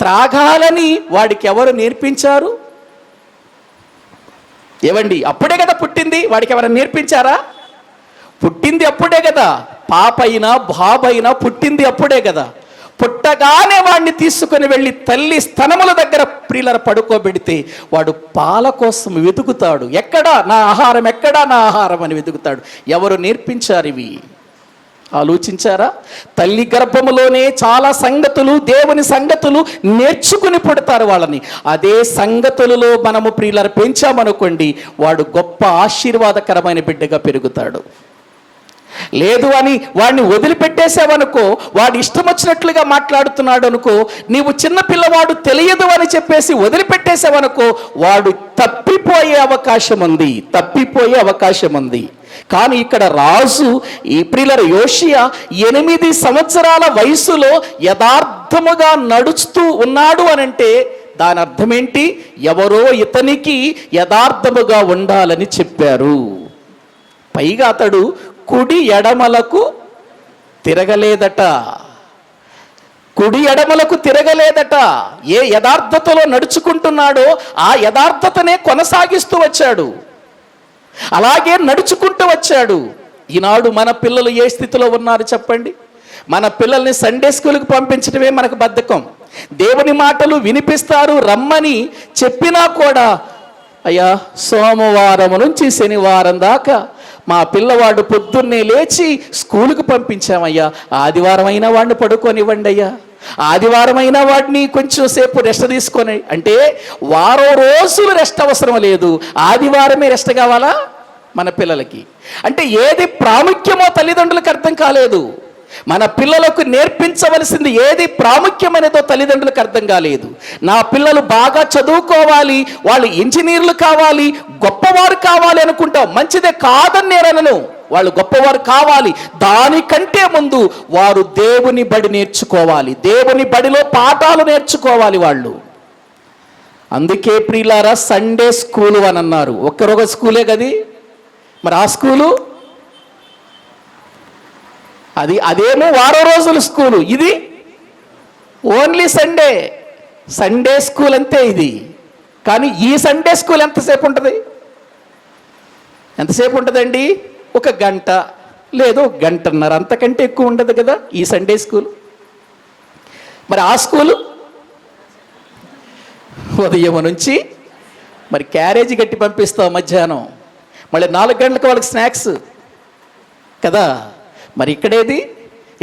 త్రాగాలని వాడికి ఎవరు నేర్పించారు? ఏమండి, అప్పుడే కదా పుట్టింది, వాడికి ఎవరైనా నేర్పించారా? పుట్టింది అప్పుడే కదా, పాపైనా బాబైనా పుట్టింది అప్పుడే కదా. పుట్టగానే వాడిని తీసుకుని వెళ్ళి తల్లి స్తనముల దగ్గర ప్రియులర పడుకోబెడితే వాడు పాల కోసం వెతుకుతాడు. ఎక్కడా నా ఆహారం, ఎక్కడా నా ఆహారం అని వెతుకుతాడు. ఎవరు నేర్పించారు ఇవి? ఆలోచించారా? తల్లి గర్భములోనే చాలా సంగతులు, దేవుని సంగతులు నేర్చుకుని పుడతారు వాళ్ళని. అదే సంగతులలో మనము ప్రియులర పెంచామనుకోండి, వాడు గొప్ప ఆశీర్వాదకరమైన బిడ్డగా పెరుగుతాడు. లేదు అని వాడిని వదిలిపెట్టేసావనుకో, వాడు ఇష్టం వచ్చినట్లుగా మాట్లాడుతున్నాడు అనుకో, నీవు చిన్న పిల్లవాడు తెలియదు అని చెప్పేసి వదిలిపెట్టేసావనుకో, వాడు తప్పిపోయే అవకాశం ఉంది. కానీ ఇక్కడ రాజు ఈ ప్రియులర యోషియా 8 సంవత్సరాల వయసులో యథార్థముగా నడుస్తూ ఉన్నాడు అనంటే దాని అర్థం ఏంటి? ఎవరో ఇతనికి యథార్థముగా ఉండాలని చెప్పారు. పైగా అతడు కుడి ఎడమలకు తిరగలేదట. ఏ యథార్థతలో నడుచుకుంటున్నాడో ఆ యథార్థతనే కొనసాగిస్తూ వచ్చాడు, అలాగే నడుచుకుంటూ వచ్చాడు. ఈనాడు మన పిల్లలు ఏ స్థితిలో ఉన్నారు చెప్పండి? మన పిల్లల్ని సండే స్కూల్కి పంపించడమే మనకు బద్ధకం. దేవుని మాటలు వినిపిస్తారు రమ్మని చెప్పినా కూడా, అయ్యా సోమవారం నుంచి శనివారం దాకా మా పిల్లవాడు పొద్దున్నే లేచి స్కూలుకు పంపించామయ్యా, ఆదివారం అయినా వాడిని పడుకోనివ్వండి అయ్యా, ఆదివారం అయినా వాడిని కొంచెం సేపు రెస్ట్ తీసుకొని. అంటే వారం రోజులు రెస్ట్ అవసరం లేదు, ఆదివారమే రెస్ట్ కావాలా మన పిల్లలకి? అంటే ఏది ప్రాముఖ్యమో తల్లిదండ్రులకు అర్థం కాలేదు. మన పిల్లలకు నేర్పించవలసింది ఏది ప్రాముఖ్యమైనదో తల్లిదండ్రులకు అర్థం కాలేదు. నా పిల్లలు బాగా చదువుకోవాలి, వాళ్ళు ఇంజనీర్లు కావాలి, గొప్పవారు కావాలి అనుకుంటాం. మంచిదే, కాదని నేనను. వాళ్ళు గొప్పవారు కావాలి, దానికంటే ముందు వారు దేవుని బడి నేర్చుకోవాలి, దేవుని బడిలో పాఠాలు నేర్చుకోవాలి వాళ్ళు. అందుకే ప్రియులారా సండే స్కూలు అని అన్నారు. ఒక్కరొక స్కూలే కది, మరి ఆ స్కూలు అదేమో వారం రోజుల స్కూలు, ఇది ఓన్లీ సండే స్కూల్ అంతే ఇది. కానీ ఈ సండే స్కూల్ ఎంతసేపు ఉంటుందండి? 1 గంట లేదు 1 గంటన్నర, అంతకంటే ఎక్కువ ఉండదు కదా ఈ సండే స్కూల్. మరి ఆ స్కూలు ఉదయం నుంచి మరి క్యారేజీ కట్టి పంపిస్తావు మధ్యాహ్నం, మళ్ళీ 4 గంటలకు వాళ్ళకి స్నాక్స్ కదా. మరి ఇక్కడేది,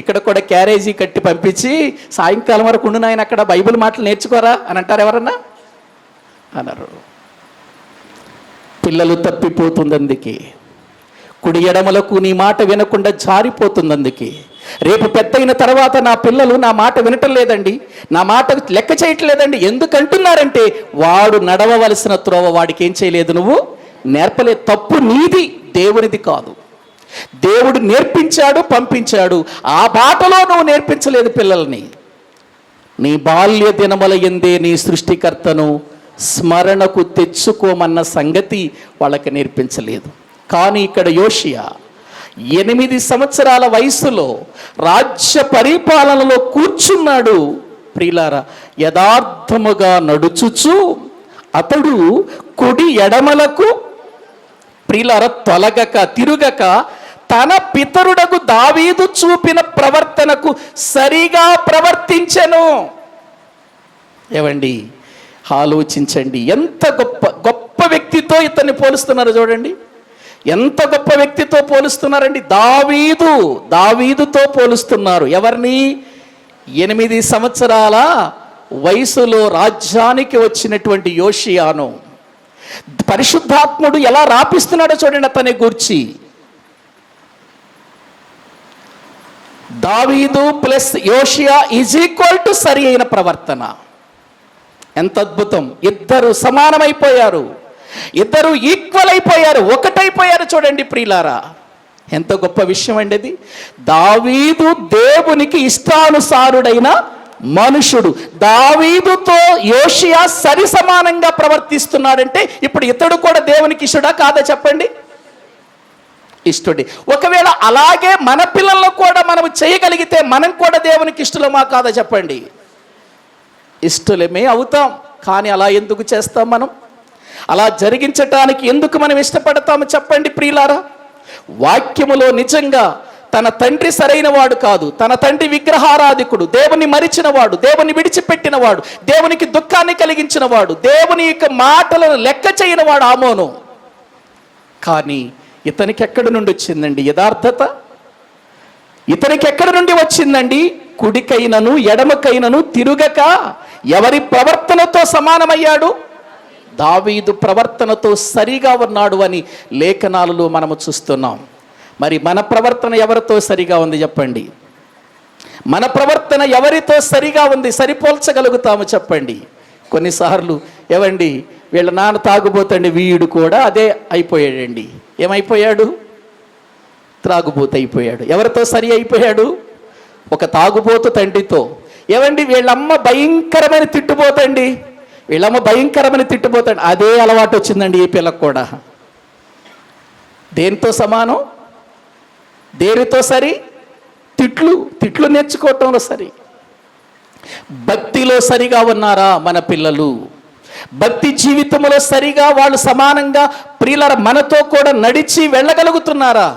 ఇక్కడ కూడా క్యారేజీ కట్టి పంపించి సాయంకాలం వరకు ఉండు నాయన అక్కడ బైబిల్ మాటలు నేర్చుకోరా అని అంటారు ఎవరన్నా? అన్నారు. పిల్లలు తప్పిపోతుంది అందుకే, కుడి ఎడమలకు నీ మాట వినకుండా జారిపోతుంది అందుకే. రేపు పెద్ద అయిన తర్వాత నా పిల్లలు నా మాట వినటం లేదండి, నా మాట లెక్క చేయట్లేదండి ఎందుకంటున్నారంటే వాడు నడవవలసిన త్రోవ వాడికి ఏం చేయలేదు, నువ్వు నేర్పలేదు. తప్పు నీది, దేవునిది కాదు. దేవుడు నేర్పించాడు, పంపించాడు, ఆ బాటలో నువ్వు నేర్పించలేదు పిల్లల్ని. నీ బాల్య దినముల యందే నీ సృష్టికర్తను స్మరణకు తెచ్చుకోమన్న సంగతి వాళ్ళకి నేర్పించలేదు. కానీ ఇక్కడ యోషియా 8 సంవత్సరాల వయసులో రాజ్య పరిపాలనలో కూర్చున్నాడు. ప్రియులారా, యథార్థముగా నడుచుచు అతడు కుడి ఎడమలకు ప్రియులారా తొలగక తిరుగక తన పితరుడకు దావీదు చూపిన ప్రవర్తనకు సరిగా ప్రవర్తించెను. ఏవండి, ఆలోచించండి, ఎంత గొప్ప వ్యక్తితో ఇతన్ని పోలుస్తున్నారు చూడండి. ఎంత గొప్ప వ్యక్తితో పోలుస్తున్నారండి. దావీదుతో పోలుస్తున్నారు. ఎవరిని? 8 సంవత్సరాల వయసులో రాజ్యానికి వచ్చినటువంటి యోషియాను. పరిశుద్ధాత్ముడు ఎలా రాపిస్తున్నాడో చూడండి అతని గూర్చి. దావీదు plus Josiah is equal to సరి అయిన ప్రవర్తన. ఎంత అద్భుతం! ఇద్దరు సమానమైపోయారు, ఇద్దరు ఈక్వల్ అయిపోయారు, ఒకటైపోయారు. చూడండి ప్రియులారా, ఎంత గొప్ప విషయం అండి అది. దావీదు దేవునికి ఇష్టానుసారుడైన మనుషుడు. దావీదుతో యోషియా సరి సమానంగా ప్రవర్తిస్తున్నాడంటే ఇప్పుడు ఇతడు కూడా దేవునికి ఇష్టడా కాదా చెప్పండి? ఇష్టడే. ఒకవేళ అలాగే మన పిల్లల్లో కూడా మనం చేయగలిగితే మనం కూడా దేవునికి ఇష్టలమా కాదా చెప్పండి? ఇష్టలమే అవుతాం. కానీ అలా ఎందుకు చేస్తాం మనం? అలా జరిగించటానికి ఎందుకు మనం ఇష్టపడతాము చెప్పండి ప్రియులారా? వాక్యములో నిజంగా తన తండ్రి సరైన వాడు కాదు, తన తండ్రి విగ్రహారాధికుడు, దేవుని మరిచినవాడు, దేవుని విడిచిపెట్టినవాడు, దేవునికి దుఃఖాన్ని కలిగించినవాడు, దేవుని యొక్క మాటలను లెక్క చేయనివాడు ఆమోను. కానీ ఇతనికి ఎక్కడి నుండి వచ్చిందండి యథార్థత? ఇతనికి ఎక్కడి నుండి వచ్చిందండి? కుడికైనను ఎడమకైనను తిరుగక ఎవరి ప్రవర్తనతో సమానమయ్యాడు? దావీదు ప్రవర్తనతో సరిగా ఉన్నాడు అని లేఖనాలలో మనము చూస్తున్నాం. మరి మన ప్రవర్తన ఎవరితో సరిగా ఉంది చెప్పండి? మన ప్రవర్తన ఎవరితో సరిగా ఉంది, సరిపోల్చగలుగుతాము చెప్పండి? కొన్నిసార్లు ఏవండి, వీళ్ళ నాన్న తాగుబోతండి, వీడు కూడా అదే అయిపోయాడండి. ఏమైపోయాడు? త్రాగుబోతు అయిపోయాడు. ఎవరితో సరి అయిపోయాడు? ఒక తాగుబోతు తండ్రితో. ఏవండి, వీళ్ళమ్మ భయంకరమైన తిట్టుబోతండి, వీళ్ళమ్మ భయంకరమైన తిట్టుబోతండి, అదే అలవాటు వచ్చిందండి ఈ పిల్లకు కూడా. దేనితో సమానం? దేనితో సరి? తిట్లు నేర్చుకోవటంలో సరి. భక్తిలో సరిగా ఉన్నారా మన పిల్లలు? భక్తి జీవితంలో సరిగా వాళ్ళు సమానంగా ప్రియుల మనతో కూడా నడిచి వెళ్ళగలుగుతున్నారా?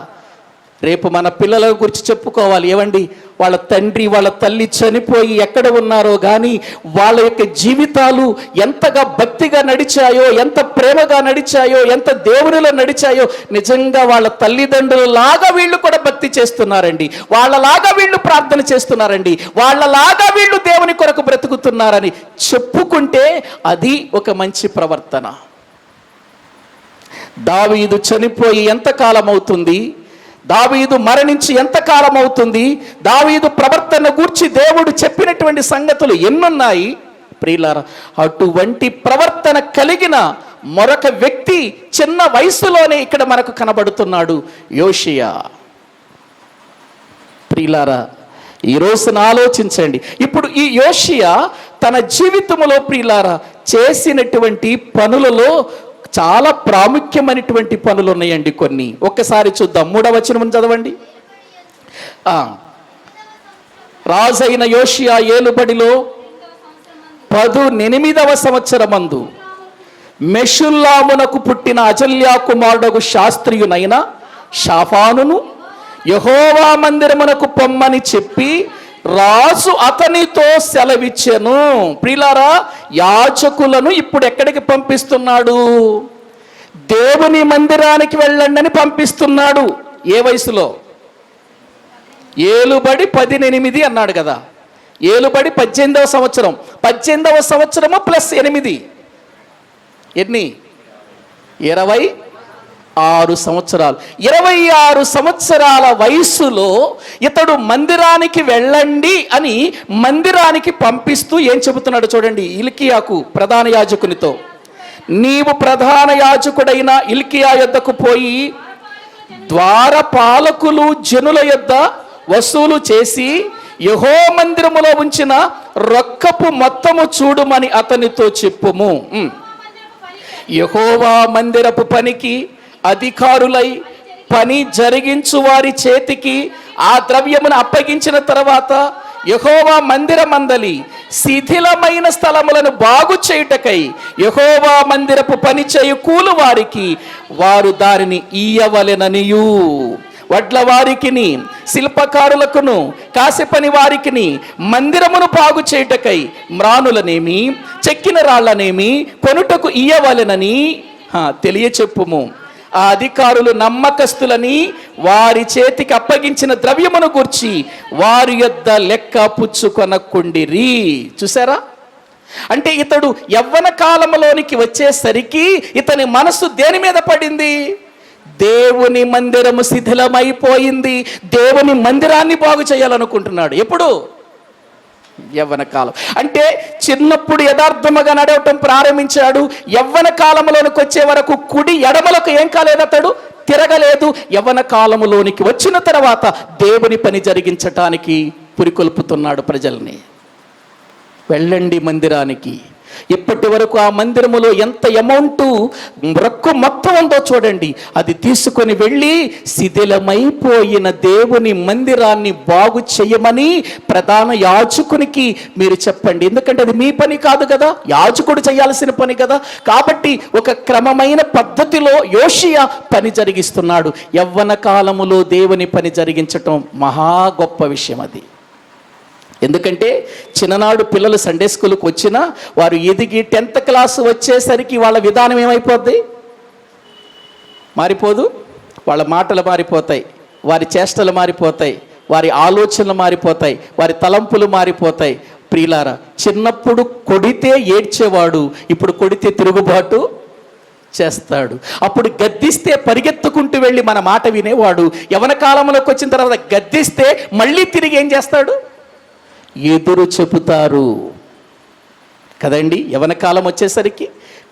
రేపు మన పిల్లల గురించి చెప్పుకోవాలి. ఏవండి, వాళ్ళ తండ్రి వాళ్ళ తల్లి చనిపోయి ఎక్కడ ఉన్నారో కానీ వాళ్ళ యొక్క జీవితాలు ఎంతగా భక్తిగా నడిచాయో, ఎంత ప్రేమగా నడిచాయో, ఎంత దేవునిలో నడిచాయో. నిజంగా వాళ్ళ తల్లిదండ్రులలాగా వీళ్ళు కూడా భక్తి చేస్తున్నారండి, వాళ్ళలాగా వీళ్ళు ప్రార్థన చేస్తున్నారండి, వాళ్ళలాగా వీళ్ళు దేవుని కొరకు బ్రతుకుతున్నారని చెప్పుకుంటే అది ఒక మంచి ప్రవర్తన. దావీదు చనిపోయి ఎంతకాలం అవుతుంది? దావీదు మరణించి ఎంతకాలం అవుతుంది? దావీదు ప్రవర్తన గూర్చి దేవుడు చెప్పినటువంటి సంగతులు ఎన్నున్నాయి ప్రియులారా. అటువంటి ప్రవర్తన కలిగిన మరొక వ్యక్తి చిన్న వయసులోనే ఇక్కడ మనకు కనబడుతున్నాడు, యోషియా. ప్రియులారా, ఈ రోజున ఆలోచించండి. ఇప్పుడు ఈ యోషియా తన జీవితంలో ప్రియులారా చేసినటువంటి పనులలో చాలా ప్రాముఖ్యమైనటువంటి పనులు ఉన్నాయండి కొన్ని. ఒక్కసారి చూద్దాం. 3వ వచనం చదవండి. రాజైన యోషియా ఏలుబడిలో 18వ సంవత్సరమందు మెషుల్లామునకు పుట్టిన అజల్యా కుమారుడగు శాస్త్రియునైన షాఫానును యెహోవా మందిరమునకు పొమ్మని చెప్పి రాజు అతనితో సెలవిచ్చెను. ప్రియులారా, యాజకులను ఇప్పుడు ఎక్కడికి పంపిస్తున్నాడు? దేవుని మందిరానికి వెళ్ళండి అని పంపిస్తున్నాడు. ఏ వయసులో? ఏలుబడి 18 అన్నాడు కదా. ఏలుబడి 18వ సంవత్సరం. 18వ సంవత్సరము ప్లస్ 8 ఎన్ని? 26 సంవత్సరాలు. 26 సంవత్సరాల వయస్సులో ఇతడు మందిరానికి వెళ్ళండి అని మందిరానికి పంపిస్తూ ఏం చెబుతున్నాడు చూడండి. హిల్కీయాకు, ప్రధాన యాజకునితో, నీవు ప్రధాన యాజకుడైన హిల్కీయా యొద్దకు పోయి ద్వారపాలకులు జనుల యొద్ద వసూలు చేసి యెహోవా మందిరములో ఉంచిన రొక్కపు మొత్తము చూడుమని అతనితో చెప్పుము. యెహోవా మందిరపు పనికి అధికారులై పని జరిగించు వారి చేతికి ఆ ద్రవ్యమును అప్పగించిన తర్వాత యెహోవా మందిరమందలి శిథిలమైన స్థలములను బాగు చేయుటకై యెహోవా మందిరపు పని చేయు కూలు వారికి వారు దానిని ఇయ్యవలెననియు, వడ్ల వారికిని శిల్పకారులకును కాసిపని వారికిని మందిరమును బాగు చేయుటకై మ్రానులనేమి చెక్కిన రాళ్లనేమి కొనుటకు ఇయ్యవలెనని తెలియచెప్పుము. ఆ అధికారులు నమ్మకస్తులని వారి చేతికి అప్పగించిన ద్రవ్యమును గూర్చి వారి యొద్ద లెక్క పుచ్చుకొనకుండిరి. చూసారా? అంటే ఇతడు యవ్వన కాలంలోనికి వచ్చేసరికి ఇతని మనసు దేని మీద పడింది? దేవుని మందిరము శిథిలమైపోయింది, దేవుని మందిరాన్ని బాగు చేయాలనుకుంటున్నాడు. ఎప్పుడు? యవ్వన కాలం. అంటే చిన్నప్పుడు యథార్థముగా నడవటం ప్రారంభించాడు. యవ్వన కాలంలోనికి వచ్చే వరకు కుడి ఎడమలకు ఏం కాలేదు, అతడు తిరగలేదు. యవ్వన కాలంలోనికి వచ్చిన తర్వాత దేవుని పని జరిగించటానికి పురికొల్పుతున్నాడు ప్రజల్ని. వెళ్ళండి మందిరానికి. ఇప్పటి వరకు ఆ మందిరములో ఎంత అమౌంట్ రొక్కు మొత్తం ఉందో చూడండి. అది తీసుకొని వెళ్ళి శిథిలమైపోయిన దేవుని మందిరాన్ని బాగు చేయమని ప్రధాన యాజకునికి మీరు చెప్పండి. ఎందుకంటే అది మీ పని కాదు కదా, యాజకుడు చేయాల్సిన పని కదా. కాబట్టి ఒక క్రమమైన పద్ధతిలో యోషియా పని జరిగిస్తున్నాడు. యవ్వన కాలములో దేవుని పని జరిగించటం మహా గొప్ప విషయం. అది ఎందుకంటే చిన్ననాడు పిల్లలు సండే స్కూల్కి వచ్చినా వారు ఎదిగి 10th క్లాసు వచ్చేసరికి వాళ్ళ విధానం ఏమైపోద్ది? మారిపోదు. వాళ్ళ మాటలు మారిపోతాయి, వారి చేష్టలు మారిపోతాయి, వారి ఆలోచనలు మారిపోతాయి, వారి తలంపులు మారిపోతాయి. ప్రియులారా, చిన్నప్పుడు కొడితే ఏడ్చేవాడు ఇప్పుడు కొడితే తిరుగుబాటు చేస్తాడు. అప్పుడు గద్దిస్తే పరిగెత్తుకుంటూ వెళ్ళి మన మాట వినేవాడు. యవ్వన కాలంలోకి వచ్చిన తర్వాత గద్దిస్తే మళ్ళీ తిరిగి ఏం చేస్తాడు? ఎదురు చెబుతారు కదండి యవ్వన కాలం వచ్చేసరికి.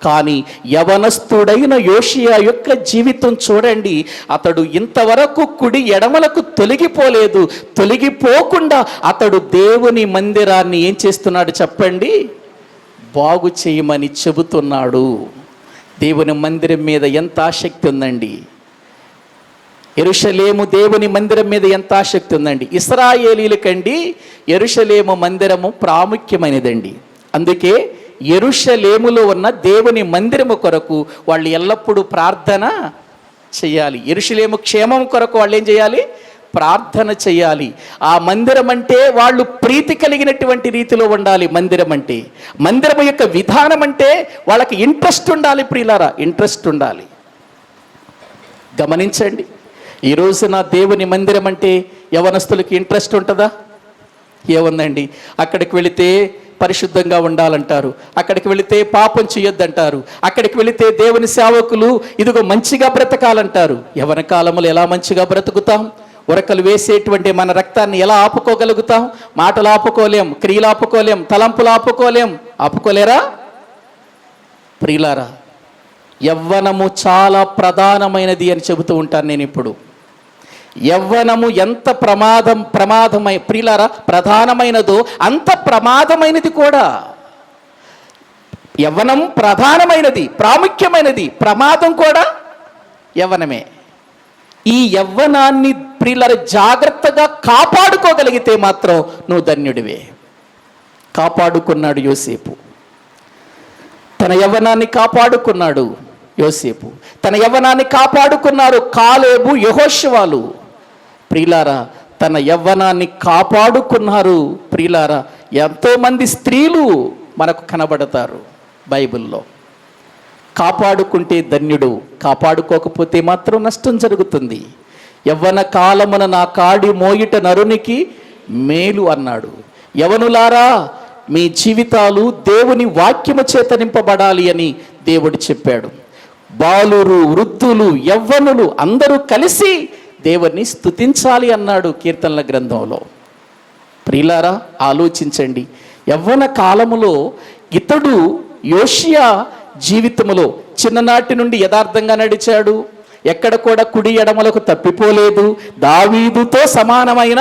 కానీ యవనస్తుడైన యోషియా యొక్క జీవితం చూడండి. అతడు ఇంతవరకు కుడి ఎడమలకు తొలగిపోలేదు. తొలగిపోకుండా అతడు దేవుని మందిరాన్ని ఏం చేస్తున్నాడు చెప్పండి? బాగు చేయమని చెబుతున్నాడు. దేవుని మందిరం మీద ఎంత ఆసక్తి ఉందండి. యెరూషలేము దేవుని మందిరం మీద ఎంత ఆసక్తి ఉందండి. ఇశ్రాయేలీలకండి యెరూషలేము మందిరము ప్రాముఖ్యమైనదండి. అందుకే యెరూషలేములో ఉన్న దేవుని మందిరము కొరకు వాళ్ళు ఎల్లప్పుడూ ప్రార్థన చేయాలి. యెరూషలేము క్షేమం కొరకు వాళ్ళు ఏం చేయాలి? ప్రార్థన చేయాలి. ఆ మందిరం అంటే వాళ్ళు ప్రీతి కలిగినటువంటి రీతిలో ఉండాలి. మందిరం అంటే, మందిరం యొక్క విధానం అంటే వాళ్ళకి ఇంట్రెస్ట్ ఉండాలి. ప్రియులారా, ఇంట్రెస్ట్ ఉండాలి. గమనించండి, ఈ రోజున దేవుని మందిరం అంటే యవనస్తులకి ఇంట్రెస్ట్ ఉంటుందా? ఏముందండి? అక్కడికి వెళితే పరిశుద్ధంగా ఉండాలంటారు, అక్కడికి వెళితే పాపం చేయొద్దంటారు, అక్కడికి వెళితే దేవుని సేవకులు ఇదిగో మంచిగా బ్రతకాలంటారు. యవ్వన కాలంలో ఎలా మంచిగా బ్రతుకుతాం? ఉరకలు వేసేటువంటి మన రక్తాన్ని ఎలా ఆపుకోగలుగుతాం? మాటలు ఆపుకోలేం, క్రియలు ఆపుకోలేం, తలంపులు ఆపుకోలేం. ఆపుకోలేరా? ప్రియులారా, యవ్వనము చాలా ప్రధానమైనది అని చెబుతూ ఉంటాను నేను ఇప్పుడు. యవ్వనము ఎంత ప్రమాదమై ప్రియులారా ప్రధానమైనదో అంత ప్రమాదమైనది కూడా. యవ్వనం ప్రధానమైనది, ప్రాముఖ్యమైనది, ప్రమాదం కూడా యవ్వనమే. ఈ యవ్వనాన్ని ప్రియులారా జాగ్రత్తగా కాపాడుకోగలిగితే మాత్రం నువ్వు ధన్యుడివే. కాపాడుకున్నాడు యోసేపు, తన యవ్వనాన్ని కాపాడుకున్నాడు. యోసేపు తన యవ్వనాన్ని కాపాడుకున్నారు. కాలేబు, యెహోషువాలు ప్రియులారా తన యవ్వనాన్ని కాపాడుకున్నారు. ప్రియులారా, ఎంతోమంది స్త్రీలు మనకు కనబడతారు బైబిల్లో. కాపాడుకుంటే ధన్యుడు, కాపాడుకోకపోతే మాత్రం నష్టం జరుగుతుంది. యవ్వన కాలమున నా కాడి మోయిట నరునికి మేలు అన్నాడు. యవనులారా, మీ జీవితాలు దేవుని వాక్యము చేత నింపబడాలి అని దేవుడు చెప్పాడు. బాలురు, వృద్ధులు, యవ్వనులు అందరూ కలిసి దేవుని స్తుతించాలి అన్నాడు కీర్తనల గ్రంథంలో. ప్రియులారా, ఆలోచించండి. యవ్వన కాలములో ఇతడు యోషియా జీవితములో చిన్ననాటి నుండి యథార్థంగా నడిచాడు. ఎక్కడ కూడా కుడి ఎడమలకు తప్పిపోలేదు. దావీదుతో సమానమైన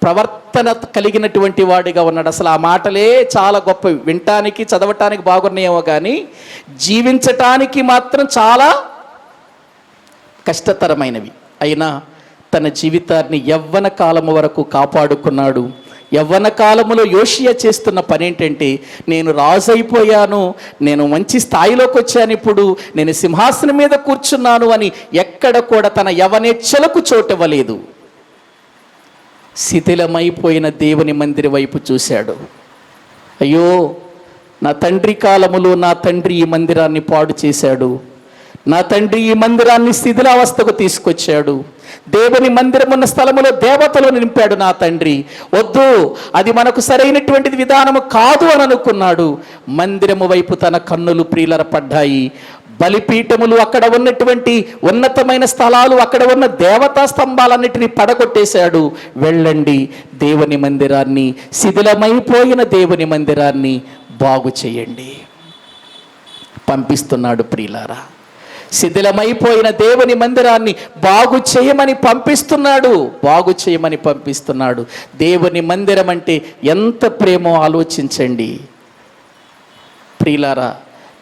ప్రవర్తన కలిగినటువంటి వాడిగా ఉన్నాడు. అసలు ఆ మాటలే చాలా గొప్పవి. వినటానికి చదవటానికి బాగున్నాయేమో కానీ జీవించటానికి మాత్రం చాలా కష్టతరమైనవి. అయినా తన జీవితాన్ని యవ్వన కాలము వరకు కాపాడుకున్నాడు. యవ్వన కాలములో యోషియా చేస్తున్న పని ఏంటంటే, నేను రాజు అయిపోయాను, నేను మంచి స్థాయిలోకి వచ్చాను, ఇప్పుడు నేను సింహాసనం మీద కూర్చున్నాను అని ఎక్కడ కూడా తన యవనేచ్ఛలకు చోటివ్వలేదు. శిథిలమైపోయిన దేవుని మందిరం వైపు చూశాడు. అయ్యో, నా తండ్రి కాలములో నా తండ్రి ఈ మందిరాన్ని పాడు చేశాడు, నా తండ్రి ఈ మందిరాన్ని శిథిలావస్థకు తీసుకొచ్చాడు, దేవుని మందిరం ఉన్న స్థలములో దేవతలు నింపాడు నా తండ్రి, వద్దు, అది మనకు సరైనటువంటిది విధానము కాదు అని అనుకున్నాడు. మందిరము వైపు తన కన్నులు ప్రియులర పడ్డాయి. బలిపీఠములు, అక్కడ ఉన్నటువంటి ఉన్నతమైన స్థలాలు, అక్కడ ఉన్న దేవతా స్తంభాలన్నిటినీ పడగొట్టేశాడు. వెళ్ళండి, దేవుని మందిరాన్ని, శిథిలమైపోయిన దేవుని మందిరాన్ని బాగు చేయండి పంపిస్తున్నాడు. ప్రియులారా, శిథిలమైపోయిన దేవుని మందిరాన్ని బాగు చేయమని పంపిస్తున్నాడు, బాగు చేయమని పంపిస్తున్నాడు. దేవుని మందిరం అంటే ఎంత ప్రేమో ఆలోచించండి ప్రియులారా.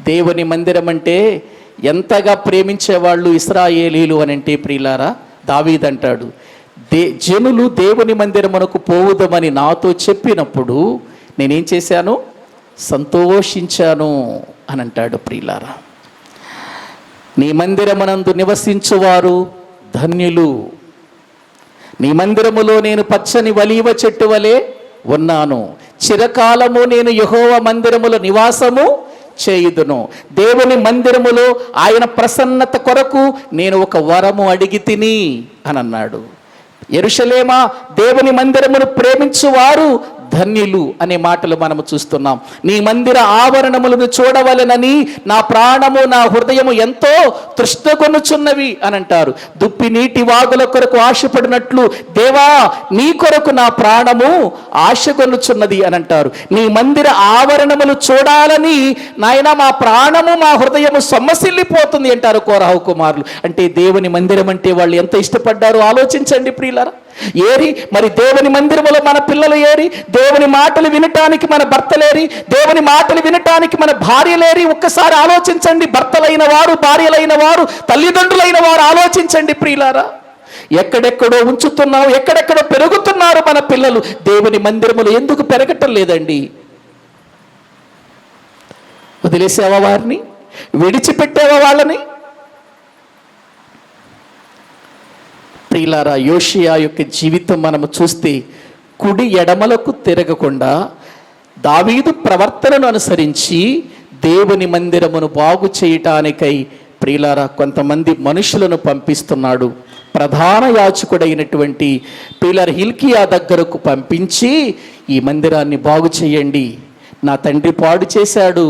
దేవుని మందిరం అంటే ఎంతగా ప్రేమించేవాళ్ళు ఇశ్రాయేలీలు అని అంటే ప్రియులారా, దావీదు అంటాడు, జనులు దేవుని మందిరమునకు పోవుదమని నాతో చెప్పినప్పుడు నేనేం చేశాను, సంతోషించాను అని అంటాడు. ప్రియులారా, నీ మందిరమునందు నివసించువారు ధన్యులు. నీ మందిరములో నేను పచ్చని ఒలీవ చెట్టు వలె ఉన్నాను. చిరకాలము నేను యెహోవా మందిరములో నివాసము చేయుదును. దేవుని మందిరములో ఆయన ప్రసన్నత కొరకు నేను ఒక వరము అడిగి తిని అని అన్నాడు. యెరూషలేమా, దేవుని మందిరమును ప్రేమించువారు ధన్యులు అనే మాటలు మనము చూస్తున్నాం. నీ మందిర ఆవరణములను చూడవలెనని నా ప్రాణము, నా హృదయము ఎంతో తృష్ణగొనుచున్నవి అని అంటారు. దుప్పి నీటి వాగుల కొరకు ఆశపడినట్లు దేవా, నీ కొరకు నా ప్రాణము ఆశగొనుచున్నది అని అంటారు. నీ మందిర ఆవరణములు చూడాలని నాయన మా ప్రాణము, మా హృదయము సొమ్మసిల్లిపోతుంది అంటారు కోరహు కుమారులు. అంటే దేవుని మందిరం అంటే వాళ్ళు ఎంత ఇష్టపడ్డారో ఆలోచించండి ప్రియులారా. ఏరి మరి దేవుని మందిరములో మన పిల్లలు ఏరి, దేవుని మాటలు వినటానికి మన భర్తలేరి, దేవుని మాటలు వినటానికి మన భార్యలేరి. ఒక్కసారి ఆలోచించండి, భర్తలైన వారు, భార్యలైన వారు, తల్లిదండ్రులైన వారు ఆలోచించండి ప్రియులారా. ఎక్కడెక్కడో ఉంచుతున్నావు, ఎక్కడెక్కడో పెరుగుతున్నారు మన పిల్లలు, దేవుని మందిరములు ఎందుకు పెరగటం లేదండి? వదిలేసావా వారిని? విడిచిపెట్టావా వాళ్ళని? ప్రియులారా, యోషియా యొక్క జీవితం మనము చూస్తే కుడి ఎడమలకు తిరగకుండా దావీదు ప్రవర్తనను అనుసరించి దేవుని మందిరమును బాగు చేయటానికై ప్రియులారా కొంతమంది మనుషులను పంపిస్తున్నాడు. ప్రధాన యాజకుడైనటువంటి ప్రియులారా హిల్కియా దగ్గరకు పంపించి, ఈ మందిరాన్ని బాగు చేయండి, నా తండ్రి పాడు చేశాడు,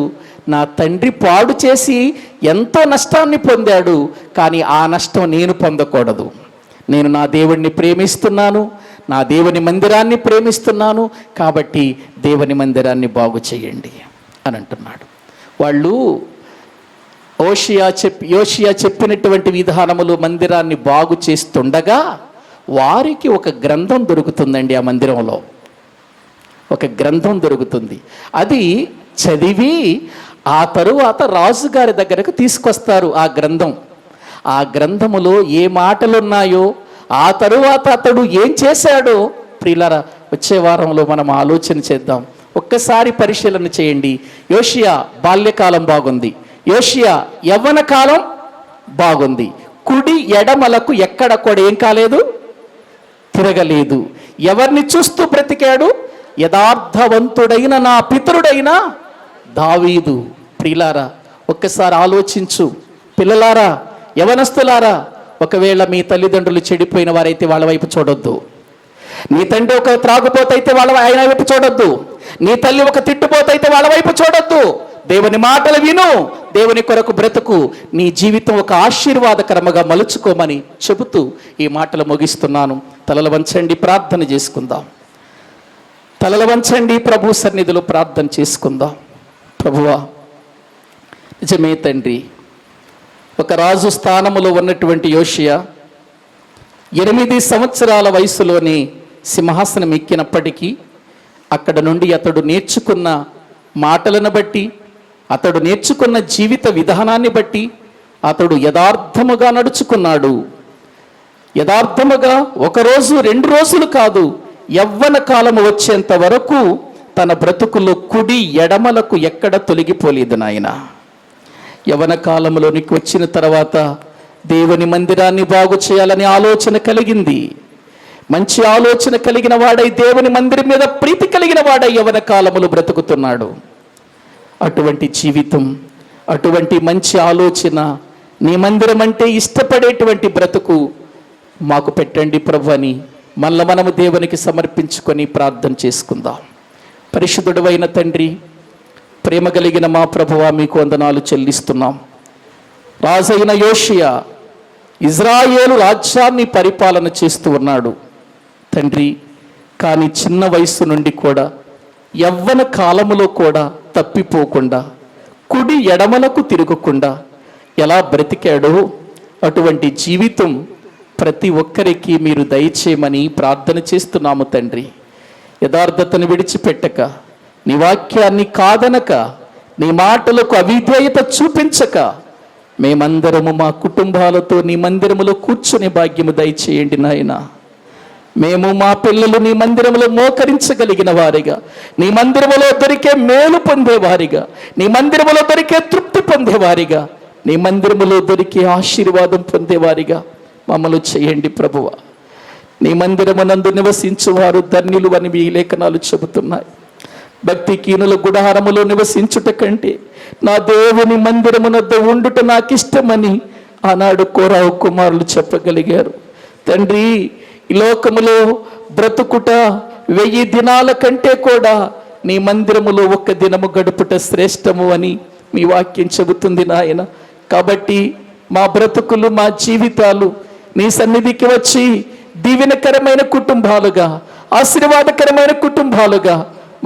నా తండ్రి పాడు చేసి ఎంతో నష్టాన్ని పొందాడు, కానీ ఆ నష్టం నేను పొందకూడదు. నేను నా దేవుణ్ణి ప్రేమిస్తున్నాను, నా దేవుని మందిరాన్ని ప్రేమిస్తున్నాను, కాబట్టి దేవుని మందిరాన్ని బాగు చేయండి అని అంటున్నాడు. వాళ్ళు యోషియా చెప్పినటువంటి విధానములు మందిరాన్ని బాగు చేస్తుండగా వారికి ఒక గ్రంథం దొరుకుతుందండి. ఆ మందిరంలో ఒక గ్రంథం దొరుకుతుంది. అది చదివి ఆ తరువాత రాజుగారి దగ్గరకు తీసుకొస్తారు ఆ గ్రంథం. ఆ గ్రంథములో ఏ మాటలున్నాయో, ఆ తరువాత అతడు ఏం చేశాడో ప్రియులారా వచ్చే వారంలో మనం ఆలోచన చేద్దాం. ఒక్కసారి పరిశీలన చేయండి. యోషియా బాల్యకాలం బాగుంది, యోషియా యవ్వన కాలం బాగుంది. కుడి ఎడమలకు ఎక్కడ కూడా ఏం కాలేదు, తిరగలేదు. ఎవరిని చూస్తూ బ్రతికాడు? యథార్థవంతుడైన నా పితరుడైన దావీదు. ప్రియులారా, ఒక్కసారి ఆలోచించు. పిల్లలారా, యవనస్తులారా, ఒకవేళ మీ తల్లిదండ్రులు చెడిపోయిన వారైతే వాళ్ళ వైపు చూడొద్దు. నీ తండ్రి ఒక త్రాగుపోతైతే ఆయన వైపు చూడొద్దు. నీ తల్లి ఒక తిట్టుపోతైతే వాళ్ళ వైపు చూడొద్దు. దేవుని మాటలు విను, దేవుని కొరకు బ్రతుకు, నీ జీవితం ఒక ఆశీర్వాదకరముగా మలుచుకోమని చెబుతూ ఈ మాటలు ముగిస్తున్నాను. తలలు వంచండి, ప్రార్థన చేసుకుందాం. తలలు వంచండి, ప్రభు సన్నిధిలో ప్రార్థన చేసుకుందాం. ప్రభువా, నిజమే తండ్రి, ఒక రాజు స్థానములో ఉన్నటువంటి యోషియా 8 సంవత్సరాల వయసులోనే సింహాసనం ఎక్కినప్పటికీ అక్కడ నుండి అతడు నేర్చుకున్న మాటలను బట్టి, అతడు నేర్చుకున్న జీవిత విధానాన్ని బట్టి అతడు యథార్థముగా నడుచుకున్నాడు. యథార్థముగా 1 రోజు 2 రోజులు కాదు, యవ్వన కాలము వచ్చేంత వరకు తన బ్రతుకులో కుడి ఎడమలకు ఎక్కడ తొలగిపోలేదు నాయన. యవ్వన కాలంలోనికి వచ్చిన తర్వాత దేవుని మందిరాన్ని బాగు చేయాలని ఆలోచన కలిగింది. మంచి ఆలోచన కలిగిన వాడై, దేవుని మందిరం మీద ప్రీతి కలిగిన వాడై యవ్వన కాలములో బ్రతుకుతున్నాడు. అటువంటి జీవితం, అటువంటి మంచి ఆలోచన, నీ మందిరం అంటే ఇష్టపడేటువంటి బ్రతుకు మాకు పెట్టండి ప్రభు అని మళ్ళీ మనము దేవునికి సమర్పించుకొని ప్రార్థన చేసుకుందాం. పరిశుద్ధుడైన తండ్రి, ప్రేమ కలిగిన మా ప్రభువా, మీకు వందనాలు చెల్లిస్తున్నాం. రాజైన యోషియా ఇజ్రాయేలు రాజ్యాన్ని పరిపాలన చేస్తూ ఉన్నాడు తండ్రి. కానీ చిన్న వయసు నుండి కూడా, యవ్వన కాలములో కూడా తప్పిపోకుండా, కుడి ఎడమలకు తిరగకుండా ఎలా బ్రతికాడో అటువంటి జీవితం ప్రతి ఒక్కరికి మీరు దయచేయమని ప్రార్థన చేస్తున్నాము తండ్రి. యథార్థతను విడిచిపెట్టక, నీ వాక్యాన్ని కాదనక, నీ మాటలకు అవిధేయత చూపించక, మేమందరము మా కుటుంబాలతో నీ మందిరములో కూర్చునే భాగ్యము దయచేయండి నాయన. మేము మా పిల్లలు నీ మందిరములో మోకరించగలిగిన వారిగా, నీ మందిరములో దొరికే మేలు పొందేవారిగా, నీ మందిరములో దొరికే తృప్తి పొందేవారిగా, నీ మందిరములో దొరికే ఆశీర్వాదం పొందేవారిగా మమ్మల్ని చేయండి ప్రభువ. నీ మందిరమునందు నివసించువారు ధన్యులు అని మీ లేఖనాలు చెబుతున్నాయి. భక్తి కీనుల గుడారములో నివసించుట కంటే నా దేవుని మందిరమునద్ద ఉండుట నాకు ఇష్టమని ఆనాడు కోరావు కుమారులు చెప్పగలిగారు. తండ్రి, ఈ లోకములో బ్రతుకుట 1000 దినాల కంటే కూడా నీ మందిరములో 1 దినము గడుపుట శ్రేష్టము అని మీ వాక్యం చెబుతుంది నాయన. కాబట్టి మా బ్రతుకులు, మా జీవితాలు నీ సన్నిధికి వచ్చి దీవెనకరమైన కుటుంబాలుగా, ఆశీర్వాదకరమైన కుటుంబాలుగా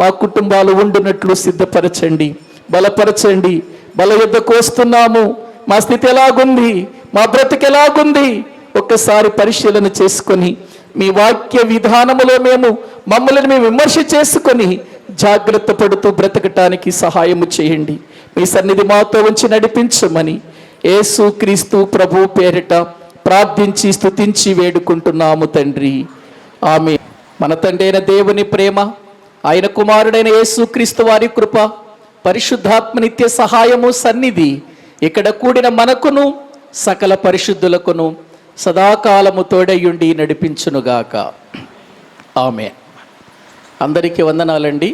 మా కుటుంబాలు ఉండునట్లు సిద్ధపరచండి, బలపరచండి. బల యుద్ధకు వస్తున్నాము. మా స్థితి ఎలాగుంది, మా బ్రతుకు ఎలాగుంది ఒక్కసారి పరిశీలన చేసుకొని, మీ వాక్య విధానములో మమ్మల్ని మేము విమర్శ చేసుకొని జాగ్రత్త పడుతూ బ్రతకటానికి సహాయము చేయండి. మీ సన్నిధి మాతో ఉంచి నడిపించమని యేసు క్రీస్తు ప్రభు పేరిట ప్రార్థించి స్తుతించి వేడుకుంటున్నాము తండ్రి, ఆమేన్. మన తండ్రి అయిన దేవుని ప్రేమ, ఆయన కుమారుడైన యేసు క్రీస్తు వారి కృప, పరిశుద్ధాత్మ నిత్య సహాయము, సన్నిధి ఇక్కడ కూడిన మనకును సకల పరిశుద్ధులకును సదాకాలము తోడయుండి నడిపించునుగాక. ఆమేన్. అందరికీ వందనాలండి.